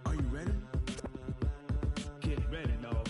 Speaker 8: Are you ready? Get ready, dog.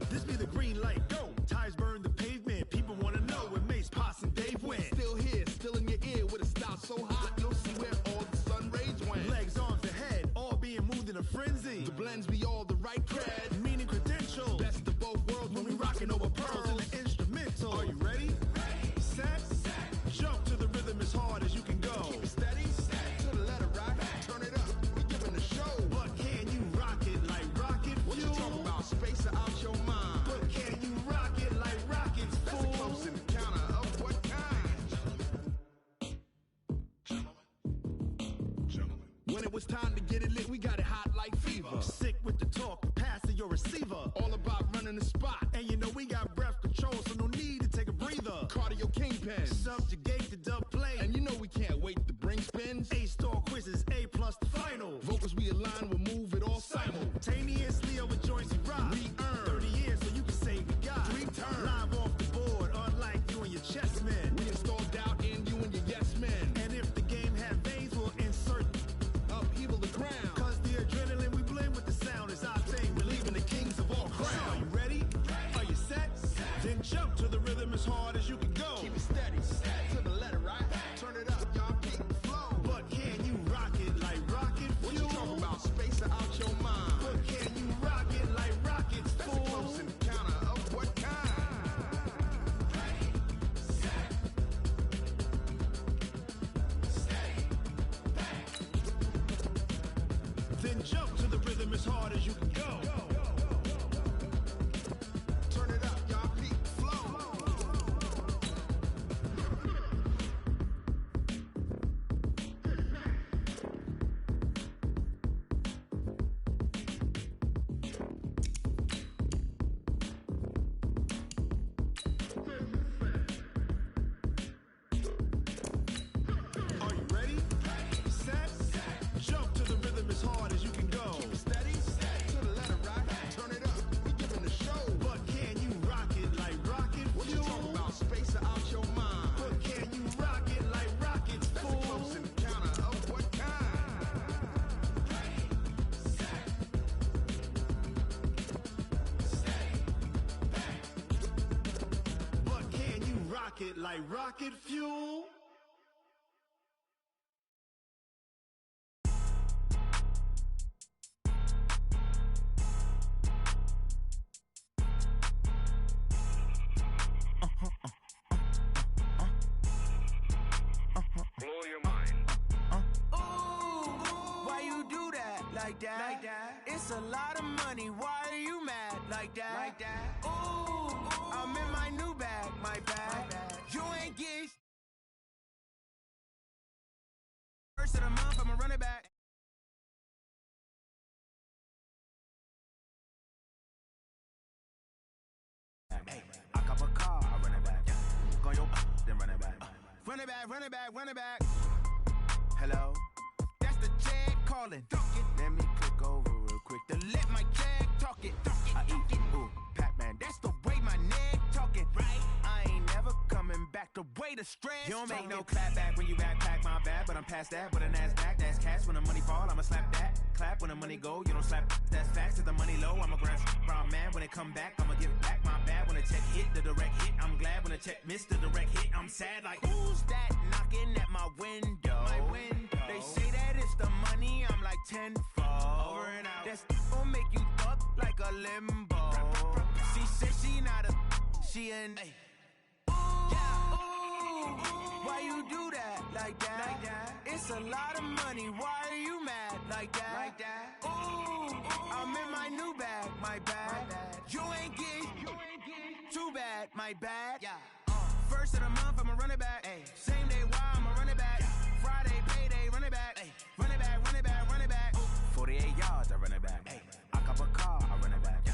Speaker 8: This be the green light, go. Ties burn the pavement. People wanna know where Mace, Potts, and Dave went. Still here, still in your ear with a style so hot, you'll see where all the sun rays went. Legs, arms, the head, all being moved in a frenzy. The blends be all the right cred, meaning credentials. Best of both worlds when we rockin' over pearls in the instrumental. Are you ready? Set, jump to the rhythm as hard as you can go. Keep it steady, to the letter right. Turn it up, we giving the show. But can you rock it like rocket fuel? What you talking about? Space out your mind. But can you rock it like rockets, fool? That's a close encounter of what kind? Gentlemen. When it was time to get it lit, we got it hot like fever. Sick with the talk, pass to your receiver. All about running the spot. And you know we got breath control, so no need to take a breather. Cardio kingpin, subjugate the dub play. And you know we can't wait to bring spins. A-star quizzes, A+ the final. Vocals we align, we'll move it all simultaneously over joints we rock. We earn 30 years so you can say we got 3 turns. Live off the board, unlike you and your chess men. We install doubt in you and your yes men. And if the game had veins, we'll insert upheaval the ground. Cause the adrenaline we blend with the sound is our thing. Relieving the kings of all crowns. So are you ready? Are you set? Then jump to the rhythm as hard as you can go. Keep it steady, to the letter right. Turn it up, y'all keep the flow. But can you rock it like rocket fuel? What you talking about? Space out your mind. But can you rock it like rockets, fool? That's a close encounter of what kind? Then jump to the rhythm as hard as you can go. Turn it up, y'all keep the flow. Are you ready? Set, jump to the rhythm as hard as you can go. Keep it steady, to the pocket like rocket fuel.
Speaker 6: Blow your mind.
Speaker 9: Why you do that like that? It's a lot of money. Why are you mad like that? Ooh, I'm in my new bag, my bag. You ain't getting first of the month. I'ma run it back. Hey, I cop a car, I run it back. Go your then run it back. Run it back, run it back, run it back. Hello, that's the check calling. Let me click over real quick to let my check talk it. I eat it. Ooh, Pac-Man, that's the way my neck talking. Right, I ain't never coming back the way the stress. You don't make no clap back when you backpack, my bad, but I'm past that. But a NASDAQ, that's cash. When the money fall, I'ma slap that. Clap when the money go, you don't slap. That's facts. If the money low, I'ma grab brown man. When it come back, I'ma give it back. My bad when the check hit, the direct hit. I'm glad when the check missed the direct hit. I'm sad like who's that knocking at my window? They say that it's the money, I'm like tenfold. Over and out. That's gon' make you fuck like a limbo. She said she not a, she an. Why you do that like that? It's a lot of money. Why are you mad like that? Ooh, I'm in my new bag, my bag. You ain't getting too bad, my bad. First of the month, I'ma run it back. Same day, why I'ma run it back. Friday, payday, run it back. Run it back, run it back, run it back. 48 yards, I run it back. I cop a car, I run it back.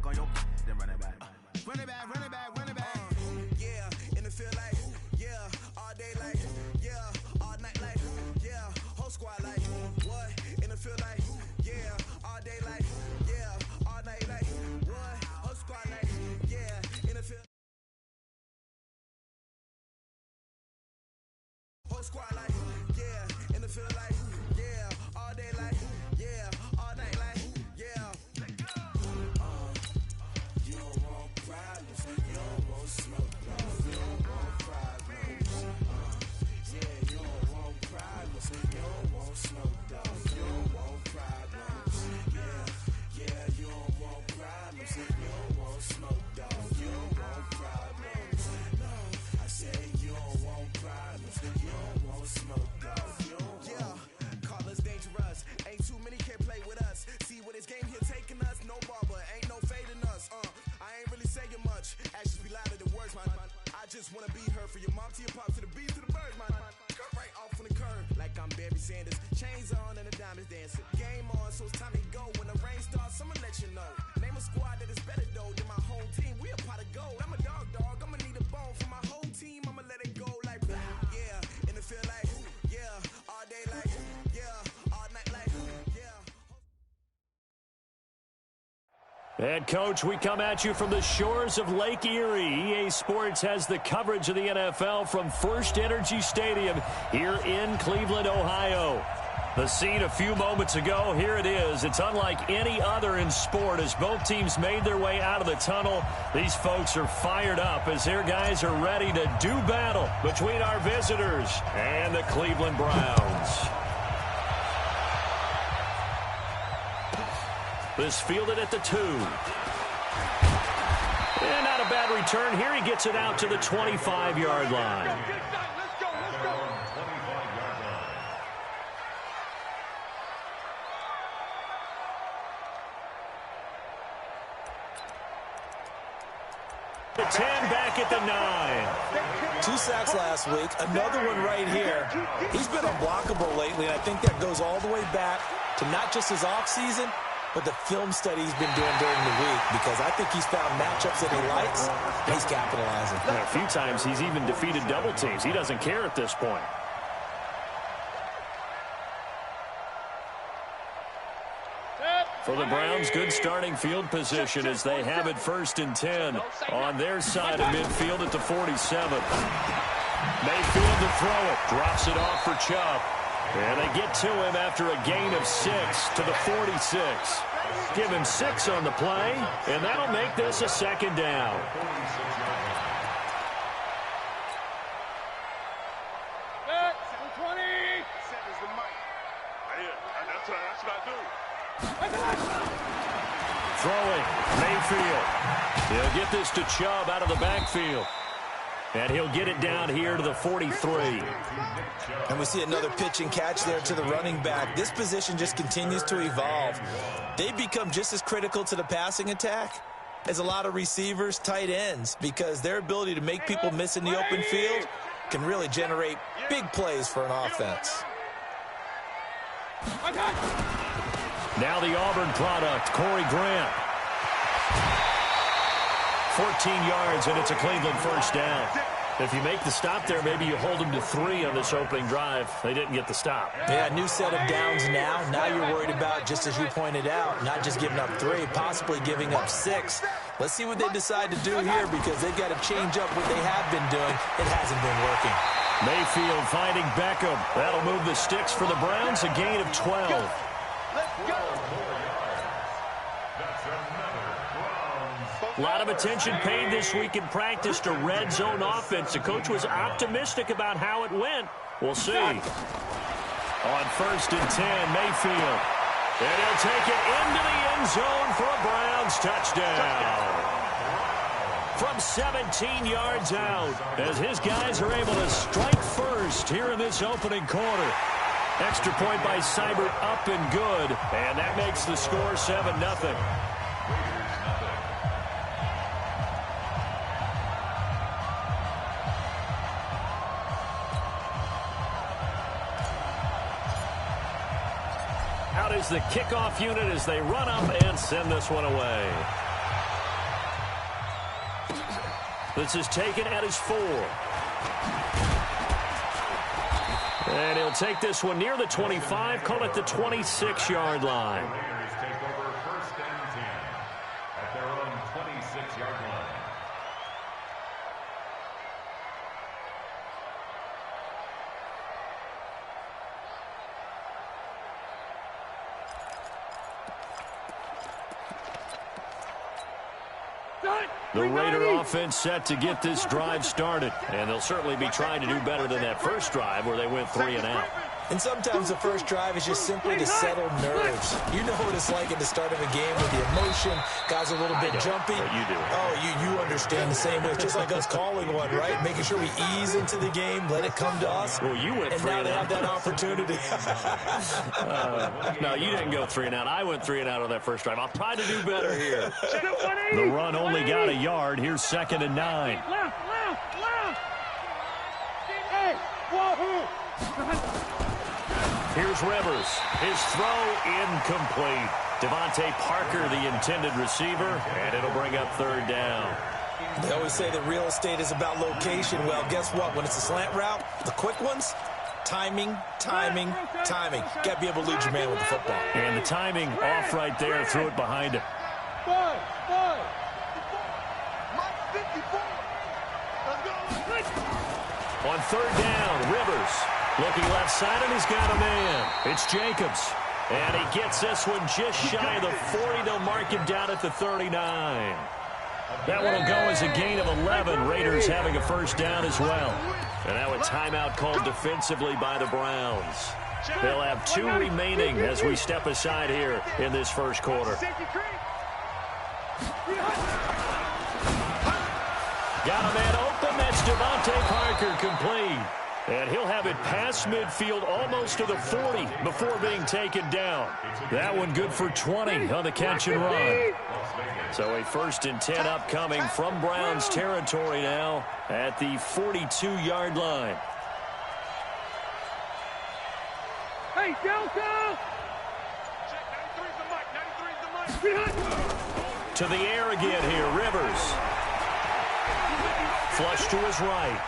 Speaker 9: Go your then run it back. Run it back, run it back, run it back. Yeah, and it feel like, yeah, all day like, yeah, all night like, yeah, whole squad like, what? And it feel like, yeah, all day like, yeah, all night like, what? Whole squad like, yeah, and it feel. Whole squad like, yeah, and it feel like, yeah, all day like, yeah, all night like, yeah. You don't want problems, you don't want smoke, you don't want problems. Yeah, you don't want problems, you don't want smoke, you don't want problems. Yeah, you don't want problems, you don't want smoke, you don't want problems. No, I said you don't want problems, you don't want smoke, you don't want. Yeah, call us dangerous, ain't too many can play with us. See what this game here taking us, no barber, ain't no fading us. I ain't really saying much, actions be louder than words, man. I just wanna be heard from your mom to your pop to the beat to the birds, man. Cut right off on the curb, like I'm Barry Sanders. Chains on and the diamonds dancing. Game on, so it's time to go. When the rain starts, I'ma let you know. Name a squad that is better though than my home team. We a pot of gold. I'm a dog, I'ma need a bone for my whole team. I'ma let it go like blah. Yeah, and it feel like, yeah, all day like, yeah, all night like, yeah.
Speaker 2: And, Coach, we come at you from the shores of Lake Erie. EA Sports has the coverage of the NFL from First Energy Stadium here in Cleveland, Ohio. The scene a few moments ago, here it is. It's unlike any other in sport as both teams made their way out of the tunnel. These folks are fired up as their guys are ready to do battle between our visitors and the Cleveland Browns. This fielded at the 2. And not a bad return. Here he gets it out to the 25-yard line.
Speaker 6: Let's go.
Speaker 2: The 10 back at the 9.
Speaker 3: 2 sacks last week, another one right here. He's been unblockable lately, and I think that goes all the way back to not just his offseason, but the film study he's been doing during the week, because I think he's found matchups that he likes, and he's capitalizing.
Speaker 5: And a few times he's even defeated double teams. He doesn't care at this point.
Speaker 2: For the Browns, good starting field position as they have it 1st and 10 on their side of midfield at the 47. Mayfield to throw it. Drops it off for Chubb. And they get to him after a gain of 6 to the 46. Give him 6 on the play, and that'll make this a 2nd down. Throwing, Mayfield. He'll get this to Chubb out of the backfield. And he'll get it down here to the 43.
Speaker 3: And we see another pitch and catch there to the running back. This position just continues to evolve. They've become just as critical to the passing attack as a lot of receivers, tight ends, because their ability to make people miss in the open field can really generate big plays for an offense.
Speaker 2: Now the Auburn product, Corey Grant. 14 yards, and it's a Cleveland first down. If you make the stop there, maybe you hold them to 3 on this opening drive. They didn't get the stop.
Speaker 3: Yeah, new set of downs now. Now you're worried about, just as you pointed out, not just giving up 3, possibly giving up 6. Let's see what they decide to do here, because they've got to change up what they have been doing. It hasn't been working.
Speaker 2: Mayfield finding Beckham. That'll move the sticks for the Browns, a gain of 12.
Speaker 6: Let's go.
Speaker 2: A lot of attention paid this week in practice to red zone offense. The coach was optimistic about how it went. We'll see. On 1st and 10, Mayfield. And he'll take it into the end zone for a Browns touchdown. From 17 yards out, as his guys are able to strike first here in this opening quarter. Extra point by Seibert, up and good. And that makes the score 7-0. Out is the kickoff unit as they run up and send this one away. This is taken at his 4. And he'll take this one near the 25, call it the 26-yard line.
Speaker 4: Raiders take over 1st and 10 at their own 26-yard line.
Speaker 2: The Raider offense set to get this drive started. And they'll certainly be trying to do better than that first drive where they went 3 and out.
Speaker 3: And sometimes the first drive is just simply to settle nerves. You know what it's like at the start of a game with the emotion. Guys are a little bit jumpy.
Speaker 2: But you do.
Speaker 3: Oh, you understand the same way. It's just like us calling one, right? Making sure we ease into the game, let it come to us.
Speaker 2: Well, you went 3
Speaker 3: and now
Speaker 2: and
Speaker 3: they
Speaker 2: out.
Speaker 3: have that opportunity.
Speaker 2: No, you didn't go 3 and out. I went 3 and out on that first drive. I'll try to do better here. The run only got a yard. Here's 2nd and 9.
Speaker 6: Left. Hey, wahoo!
Speaker 2: Here's Rivers. His throw incomplete. Devontae Parker, the intended receiver, and it'll bring up 3rd down.
Speaker 3: They always say that real estate is about location. Well, guess what? When it's a slant route, the quick ones, timing. Got to be able to lead your man with the football.
Speaker 2: And the timing off right there. Threw it behind him.
Speaker 6: Five.
Speaker 2: On 3rd down, Rivers looking left side, and he's got a man. It's Jacobs. And he gets this one just shy of the 40. They'll mark him down at the 39. That one will go as a gain of 11. Raiders having a first down as well. And now a timeout called defensively by the Browns. They'll have 2 remaining as we step aside here in this first quarter. Got a man open. That's Devontae Parker, complete. And he'll have it past midfield almost to the 40 before being taken down. That one good for 20 on the catch and run. So a 1st and 10 upcoming from Browns territory now at the 42-yard line.
Speaker 6: Hey, Delta!
Speaker 2: To the air again here, Rivers. Flush to his right.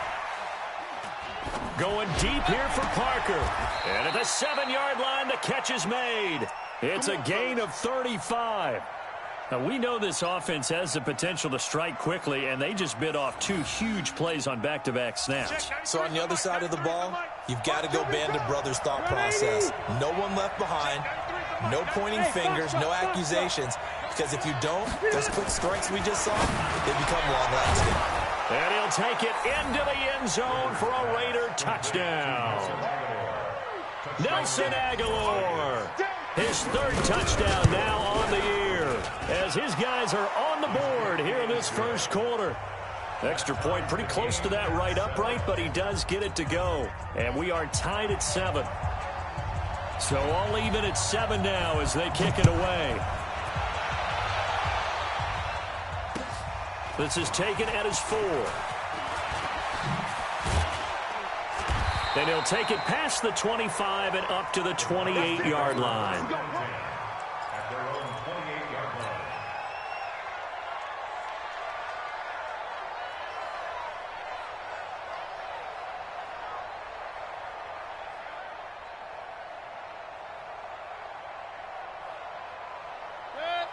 Speaker 2: Going deep here for Parker. And at the 7-yard line, the catch is made. It's a gain of 35. Now, we know this offense has the potential to strike quickly, and they just bit off 2 huge plays on back-to-back snaps.
Speaker 3: So on the other side of the ball, you've got to go Band of Brothers thought process. No one left behind, no pointing fingers, no accusations, because if you don't, those quick strikes we just saw, they become long-lasting.
Speaker 2: And he'll take it into the end zone for a Raider touchdown. Nelson Aguilar. His third touchdown now on the year as his guys are on the board here in this first quarter. Extra point pretty close to that right upright, but he does get it to go. And we are tied at 7. So all even at 7 now as they kick it away. This is taken at his 4. And he'll take it past the 25 and up to the 28-yard line.
Speaker 4: At their own 28-yard line.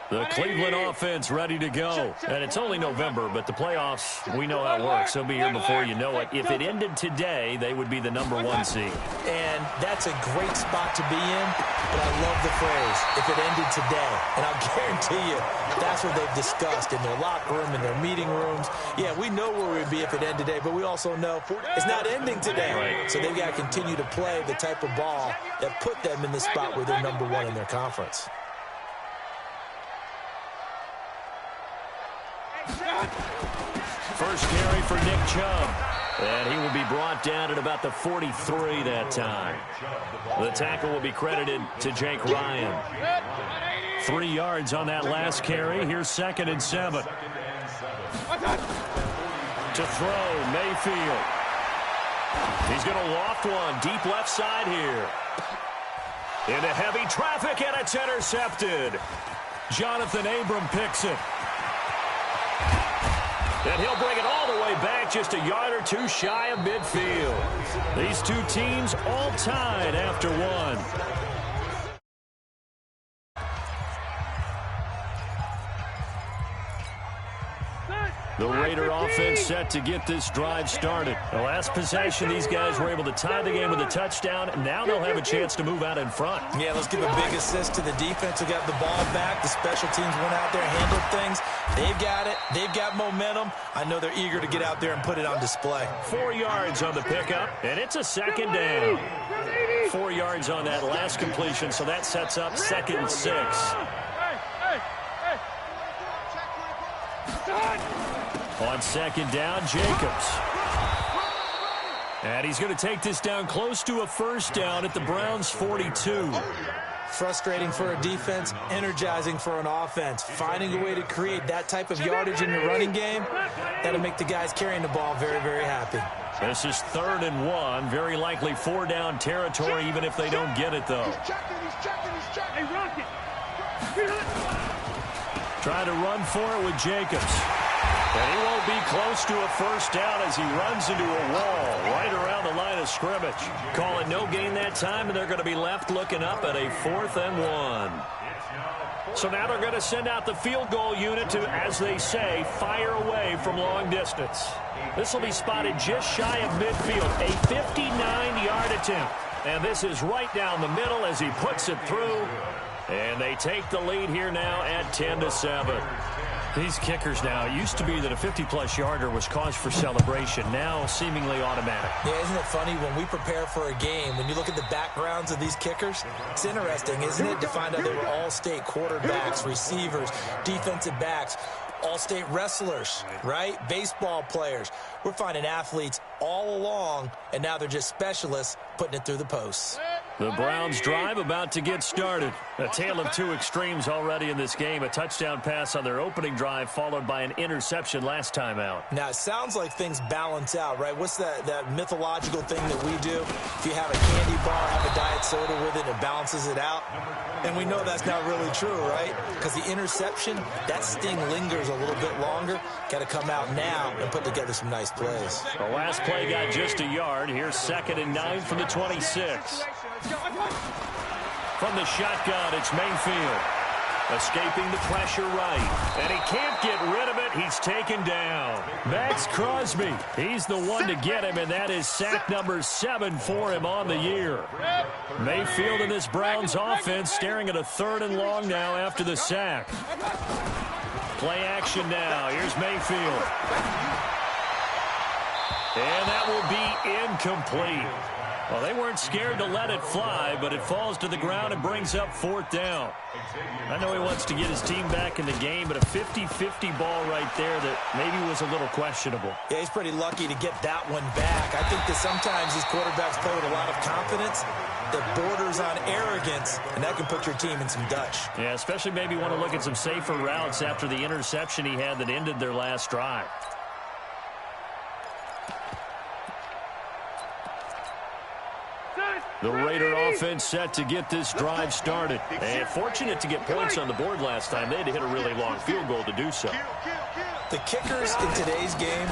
Speaker 2: The Cleveland offense ready to go. And it's only November, but the playoffs, we know how it works. They'll be here before you know it. If it ended today, they would be the number 1 seed.
Speaker 3: And that's a great spot to be in, but I love the phrase, if it ended today. And I'll guarantee you, that's what they've discussed in their locker room, in their meeting rooms. Yeah, we know where we'd be if it ended today, but we also know it's not ending today. Right. So they've got to continue to play the type of ball that put them in the spot where they're number 1 in their conference.
Speaker 2: First carry for Nick Chubb. And he will be brought down at about the 43 that time. The tackle will be credited to Jake Ryan. 3 yards on that last carry. Here's 2nd and 7. To throw, Mayfield. He's going to loft one deep left side here. Into heavy traffic, and it's intercepted. Jonathan Abram picks it. And he'll bring it all the way back just a yard or 2 shy of midfield. These two teams all tied after 1. The Raider offense set to get this drive started. The last possession, these guys were able to tie the game with a touchdown, and now they'll have a chance to move out in front.
Speaker 3: Yeah, let's give a big assist to the defense who got the ball back. The special teams went out there, handled things. They've got it. They've got momentum. I know they're eager to get out there and put it on display.
Speaker 2: 4 yards on the pickup, and it's a 2nd down. 4 yards on that last completion, so that sets up 2nd and 6. On 2nd down, Jacobs. And he's going to take this down close to a 1st down at the Browns' 42.
Speaker 3: Frustrating for a defense, energizing for an offense. Finding a way to create that type of yardage in your running game, that'll make the guys carrying the ball very, very happy.
Speaker 2: This is 3rd and 1. Very likely 4-down territory, even if they don't get it, though.
Speaker 6: Hey, Rocket.
Speaker 2: Trying to run for it with Jacobs. And he won't be close to a 1st down as he runs into a wall right around the line of scrimmage. Call it no gain that time, and they're going to be left looking up at a 4th and 1. So now they're going to send out the field goal unit to, as they say, fire away from long distance. This will be spotted just shy of midfield, a 59-yard attempt. And this is right down the middle as he puts it through. And they take the lead here now at 10-7. These kickers now, it used to be that a 50-plus yarder was cause for celebration. Now seemingly automatic.
Speaker 3: Yeah, isn't it funny when we prepare for a game, when you look at the backgrounds of these kickers, it's interesting, isn't it, to find out they were all-state quarterbacks, receivers, defensive backs, all-state wrestlers, right? Baseball players. We're finding athletes all along, and now they're just specialists putting it through the posts.
Speaker 2: The Browns drive about to get started. A tale of 2 extremes already in this game. A touchdown pass on their opening drive followed by an interception last time out.
Speaker 3: Now, it sounds like things balance out, right? What's that mythological thing that we do? If you have a candy bar, have a diet soda with it, it balances it out. And we know that's not really true, right? Because the interception, that sting lingers a little bit longer. Got to come out now and put together some nice plays.
Speaker 2: The last play got just a yard. Here's 2nd and 9 from the 26. From the shotgun, it's Mayfield. Escaping the pressure right. And he can't get rid of it. He's taken down. Max Crosby. He's the one to get him, and that is sack number 7 for him on the year. Mayfield in this Browns offense staring at a 3rd and long now after the sack. Play action now. Here's Mayfield. And that will be incomplete. Well, they weren't scared to let it fly, but it falls to the ground and brings up 4th down. I know he wants to get his team back in the game, but a 50-50 ball right there that maybe was a little questionable.
Speaker 3: Yeah, he's pretty lucky to get that one back. I think that sometimes these quarterbacks play with a lot of confidence that borders on arrogance, and that can put your team in some Dutch.
Speaker 2: Yeah, especially maybe want to look at some safer routes after the interception he had that ended their last drive. The Raider offense set to get this drive started. And fortunate to get points on the board last time. They had to hit a really long field goal to do so.
Speaker 3: The kickers in today's game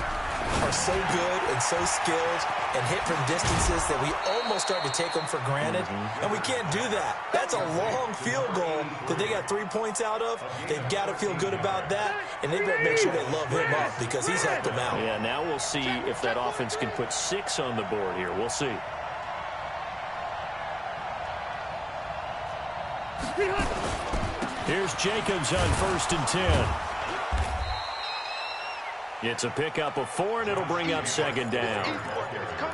Speaker 3: are so good and so skilled and hit from distances that we almost start to take them for granted. And we can't do that. That's a long field goal that they got 3 points out of. They've got to feel good about that, and they've got to make sure they love him up because he's helped them out.
Speaker 2: Yeah, now we'll see if that offense can put 6 on the board here. We'll see. Here's Jacobs on 1st and 10. It's a pickup of 4, and it'll bring up 2nd down.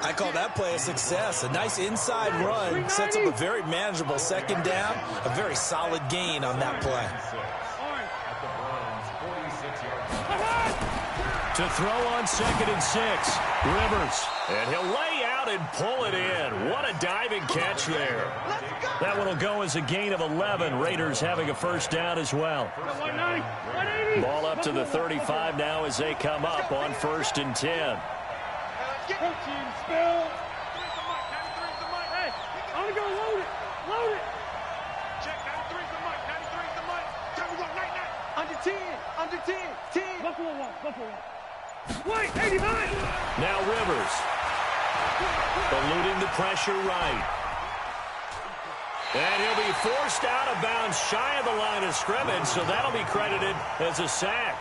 Speaker 3: I call that play a success. A nice inside run sets up a very manageable 2nd down. A very solid gain on that play.
Speaker 2: To throw on 2nd and 6. Rivers. And he'll lay out and pull it in. What a diving catch there. That one will go as a gain of 11. Raiders having a 1st down as well. Ball up to the 35 now as they come up on 1st and 10. Now Rivers. Eluding the pressure right. And he'll be forced out of bounds shy of the line of scrimmage, so that'll be credited as a sack.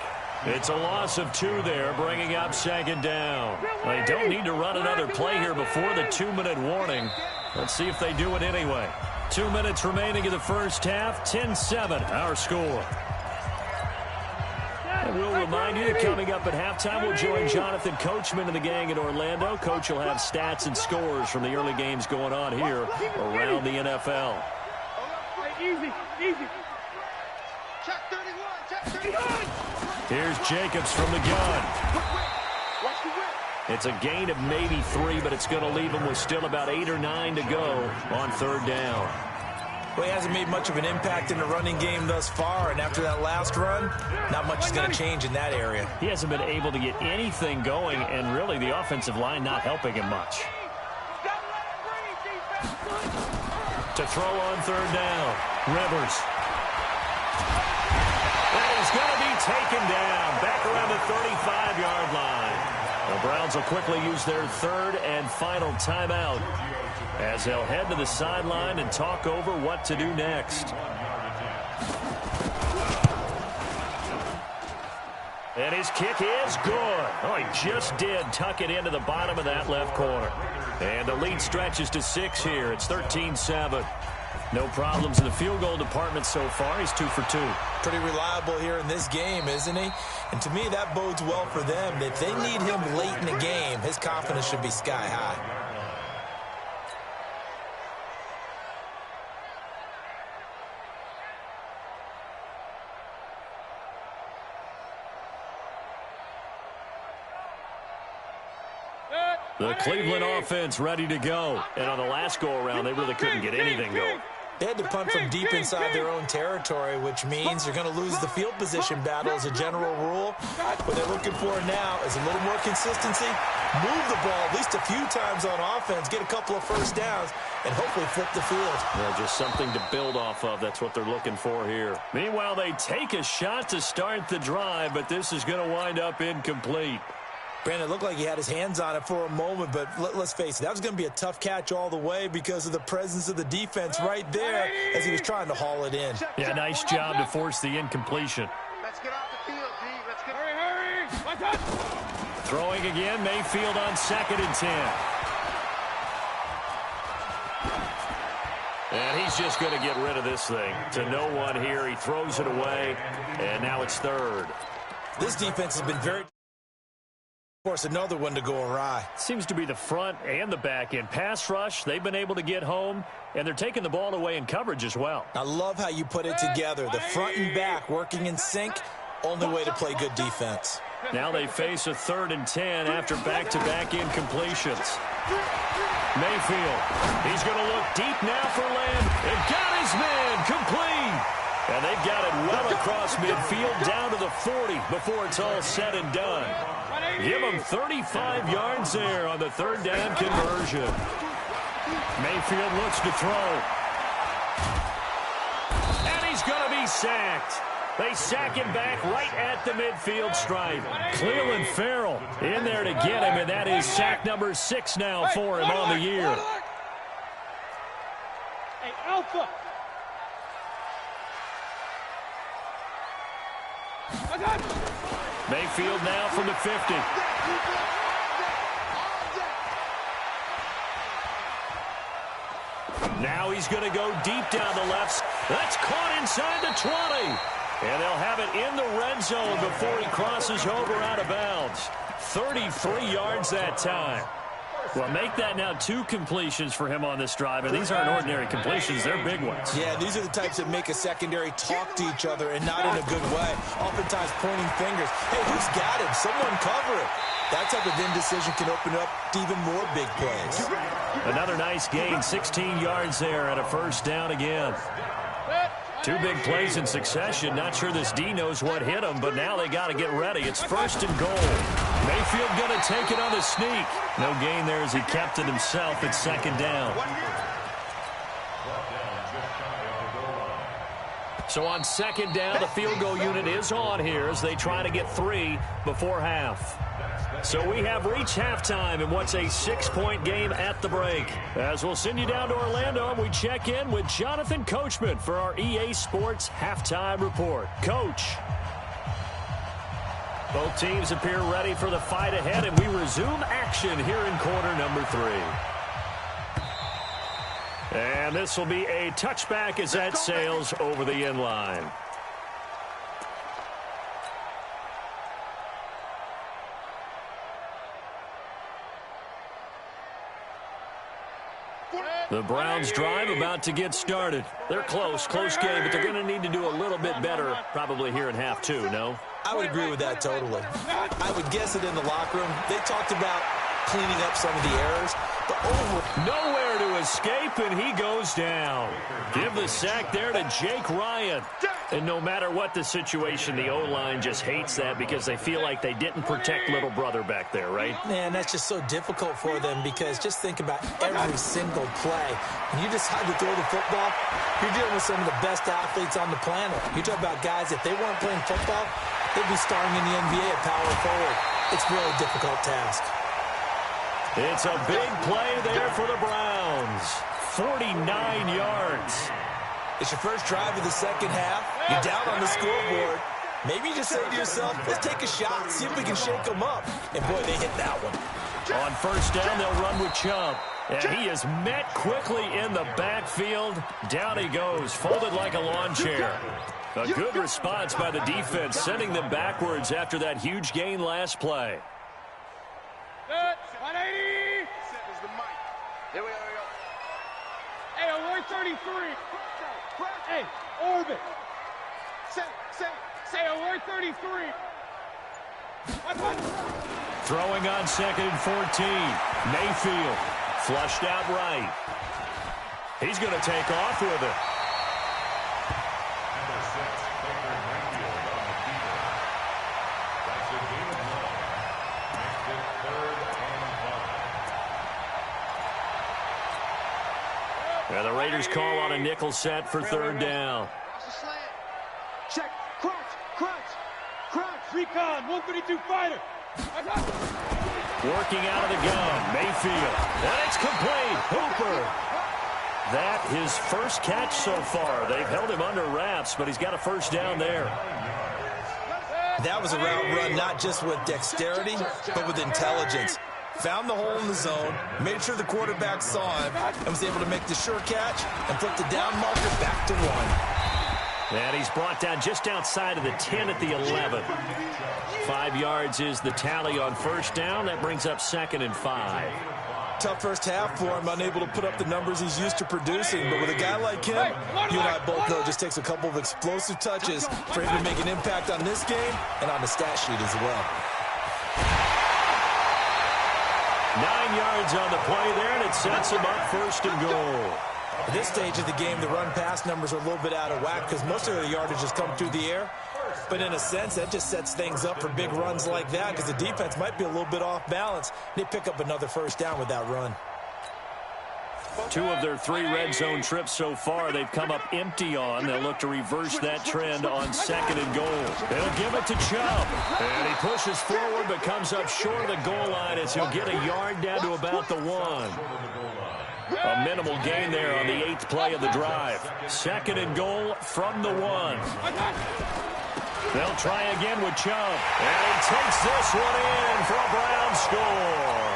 Speaker 2: It's a loss of 2 there, bringing up 2nd down. They don't need to run another play here before the 2-minute warning. Let's see if they do it anyway. 2 minutes remaining in the first half, 10-7 our score. And we'll remind you that coming up at halftime, we'll join Jonathan Coachman and the gang in Orlando. Coach will have stats and scores from the early games going on here around the NFL.
Speaker 6: Easy. Check 31, check 31.
Speaker 2: Here's Jacobs from the gun. It's a gain of maybe 3, but it's going to leave him with still about 8 or 9 to go on 3rd down.
Speaker 3: Well, he hasn't made much of an impact in the running game thus far, and after that last run, not much is going to change in that area.
Speaker 2: He hasn't been able to get anything going, and really the offensive line not helping him much. To throw on 3rd down, Rivers. And he's going to be taken down back around the 35-yard line. The Browns will quickly use their 3rd and final timeout as they'll head to the sideline and talk over what to do next. And his kick is good. Oh, he just did tuck it into the bottom of that left corner. And the lead stretches to 6 here. It's 13-7. No problems in the field goal department so far. He's 2 for 2.
Speaker 3: Pretty reliable here in this game, isn't he? And to me, that bodes well for them. If they need him late in the game, his confidence should be sky high.
Speaker 2: The Cleveland offense ready to go. And on the last go-around, they really couldn't get anything going.
Speaker 3: They had to punt from deep inside their own territory, which means they're going to lose the field position battle as a general rule. What they're looking for now is a little more consistency, move the ball at least a few times on offense, get a couple of 1st downs, and hopefully flip the field.
Speaker 2: Yeah, just something to build off of. That's what they're looking for here. Meanwhile, they take a shot to start the drive, but this is going to wind up incomplete.
Speaker 3: Brandon, it looked like he had his hands on it for a moment, but let's face it, that was going to be a tough catch all the way because of the presence of the defense right there as he was trying to haul it in.
Speaker 2: Yeah, nice job to force the incompletion.
Speaker 6: Let's get off the field, D. Let's get... Hurry! Watch out!
Speaker 2: Throwing again, Mayfield on 2nd and 10. And he's just going to get rid of this thing. To no one here, he throws it away, and now it's 3rd.
Speaker 3: This defense has been very... Force another one to go awry.
Speaker 5: Seems to be the front and the back end. Pass rush, they've been able to get home, and they're taking the ball away in coverage as well.
Speaker 3: I love how you put it together. The front and back working in sync, only way to play good defense.
Speaker 5: Now they face a 3rd and 10 after back-to-back incompletions. Mayfield, he's going to look deep now for Lamb, and got his man complete. And they've got it well across midfield down to the 40 before it's all said and done. Give him 35 yards there on the 3rd down conversion. Mayfield looks to throw. And he's going to be sacked. They sack him back right at the midfield stripe. Clelin Ferrell in there to get him, and that is sack number 6 now for him on the year.
Speaker 6: Hey, Alpha.
Speaker 5: Mayfield now from the 50. Now he's going to go deep down the left. That's caught inside the 20. And they'll have it in the red zone before he crosses over out of bounds. 33 yards that time. Well, make that now 2 completions for him on this drive, and these aren't ordinary completions. They're big ones.
Speaker 3: Yeah, these are the types that make a secondary talk to each other and not in a good way. Oftentimes pointing fingers. Hey, who's got him? Someone cover it. That type of indecision can open up to even more big plays.
Speaker 5: Another nice gain, 16 yards there at a 1st down again. 2 big plays in succession. Not sure this D knows what hit him, but now they got to get ready. It's 1st and goal. Mayfield going to take it on the sneak. No gain there as he kept it himself at 2nd down. So on 2nd down, the field goal unit is on here as they try to get 3 before half. So we have reached halftime in what's a 6-point game at the break. As we'll send you down to Orlando, and we check in with Jonathan Coachman for our EA Sports Halftime Report. Coach. Both teams appear ready for the fight ahead, and we resume action here in quarter number 3. And this will be a touchback as that sails over the end line. The Browns drive about to get started. They're close game, but they're going to need to do a little bit better probably here in half 2, no?
Speaker 3: I would agree with that totally. I would guess it in the locker room. They talked about cleaning up some of the errors, but
Speaker 5: nowhere to escape, and he goes down. Give the sack there to Jake Ryan. And no matter what the situation, the O-line just hates that because they feel like they didn't protect little brother back there, right?
Speaker 3: Man, that's just so difficult for them because just think about every single play. When you decide to throw the football, you're dealing with some of the best athletes on the planet. You talk about guys, if they weren't playing football, they'd be starring in the NBA at power forward. It's a really difficult task.
Speaker 5: It's a big play there for the Browns. 49 yards.
Speaker 3: It's your first drive of the 2nd half. You're down on the scoreboard. Maybe you just say to yourself, let's take a shot, see if we can shake them up. And, boy, they hit that one.
Speaker 5: On 1st down, they'll run with Chubb. And he is met quickly in the backfield. Down he goes, folded like a lawn chair. A good response by the defense, sending them backwards after that huge gain last play.
Speaker 6: 180.
Speaker 1: Here we go.
Speaker 6: Hey, alert 33. Hey, orbit. Say alert 33.
Speaker 5: Throwing on 2nd and 14. Mayfield flushed out right. He's going to take off with it.
Speaker 4: Number 6, Baker Mayfield on the keeper. That's a gain of 1. Makes it 3rd and 5.
Speaker 5: And the Raiders call on a nickel set for 3rd down.
Speaker 6: Check. Crunch. Recon. 132 fighter.
Speaker 5: Working out of the gun. Mayfield. And it's complete. Hooper. That his first catch so far. They've held him under wraps, but he's got a 1st down there.
Speaker 3: That was a route run not just with dexterity, but with intelligence. Found the hole in the zone, made sure the quarterback saw him, and was able to make the sure catch and flip the down marker back to 1.
Speaker 2: And he's brought down just outside of the 10 at the 11. 5 yards is the tally on first down. That brings up 2nd and 5.
Speaker 3: Tough first half for him, unable to put up the numbers he's used to producing. But with a guy like him, you and I both know it just takes a couple of explosive touches for him to make an impact on this game and on the stat sheet as well.
Speaker 2: 9 yards on the play there, and it sets him up 1st and goal.
Speaker 3: At this stage of the game, the run-pass numbers are a little bit out of whack because most of the yardage has come through the air. But in a sense, that just sets things up for big runs like that because the defense might be a little bit off balance. They pick up another first down with that run.
Speaker 2: 2 of their 3 red zone trips so far they've come up empty on. They'll look to reverse that trend on 2nd and goal. They'll give it to Chubb. And he pushes forward but comes up short of the goal line as he'll get a yard down to about the 1. A minimal gain there on the 8th play of the drive. 2nd and goal from the 1. They'll try again with Chubb. And he takes this one in for a Brown score.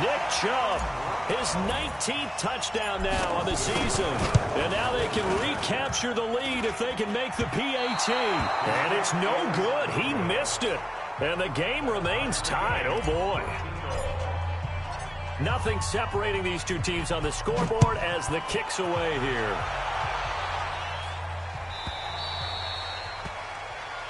Speaker 2: Nick Chubb, his 19th touchdown now on the season. And now they can recapture the lead if they can make the PAT. And it's no good. He missed it. And the game remains tied. Oh, boy. Nothing separating these two teams on the scoreboard as the kick's away here.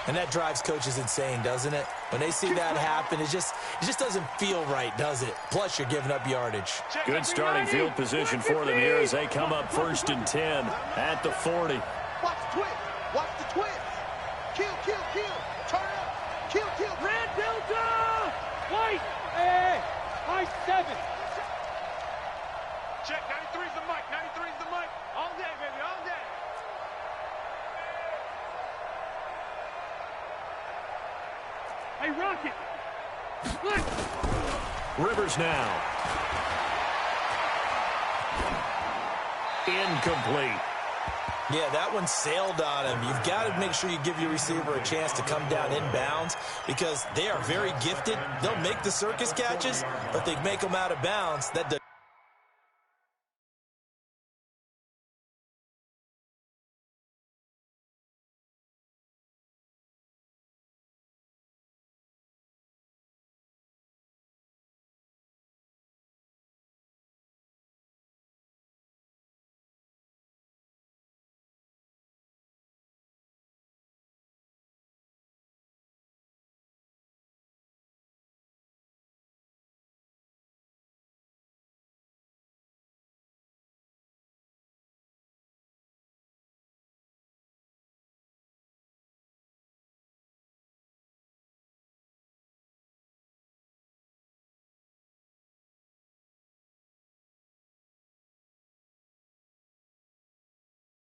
Speaker 3: And that drives coaches insane, doesn't it? When they see that happen, it just doesn't feel right, does it? Plus, you're giving up yardage.
Speaker 2: Good starting field position for them here as they come up 1st and 10 at the 40.
Speaker 6: Watch the twist. Watch the twist. Kill, kill, kill. Turn up. Kill, kill. Red Delta. White. Hey, high 7. Check. 93's the mic. 93's the mic. All day, baby. All day. Hey, Rocket.
Speaker 2: Rivers now. Incomplete.
Speaker 3: Yeah, that one sailed on him. You've got to make sure you give your receiver a chance to come down inbounds because they are very gifted. They'll make the circus catches, but they make them out of bounds. That does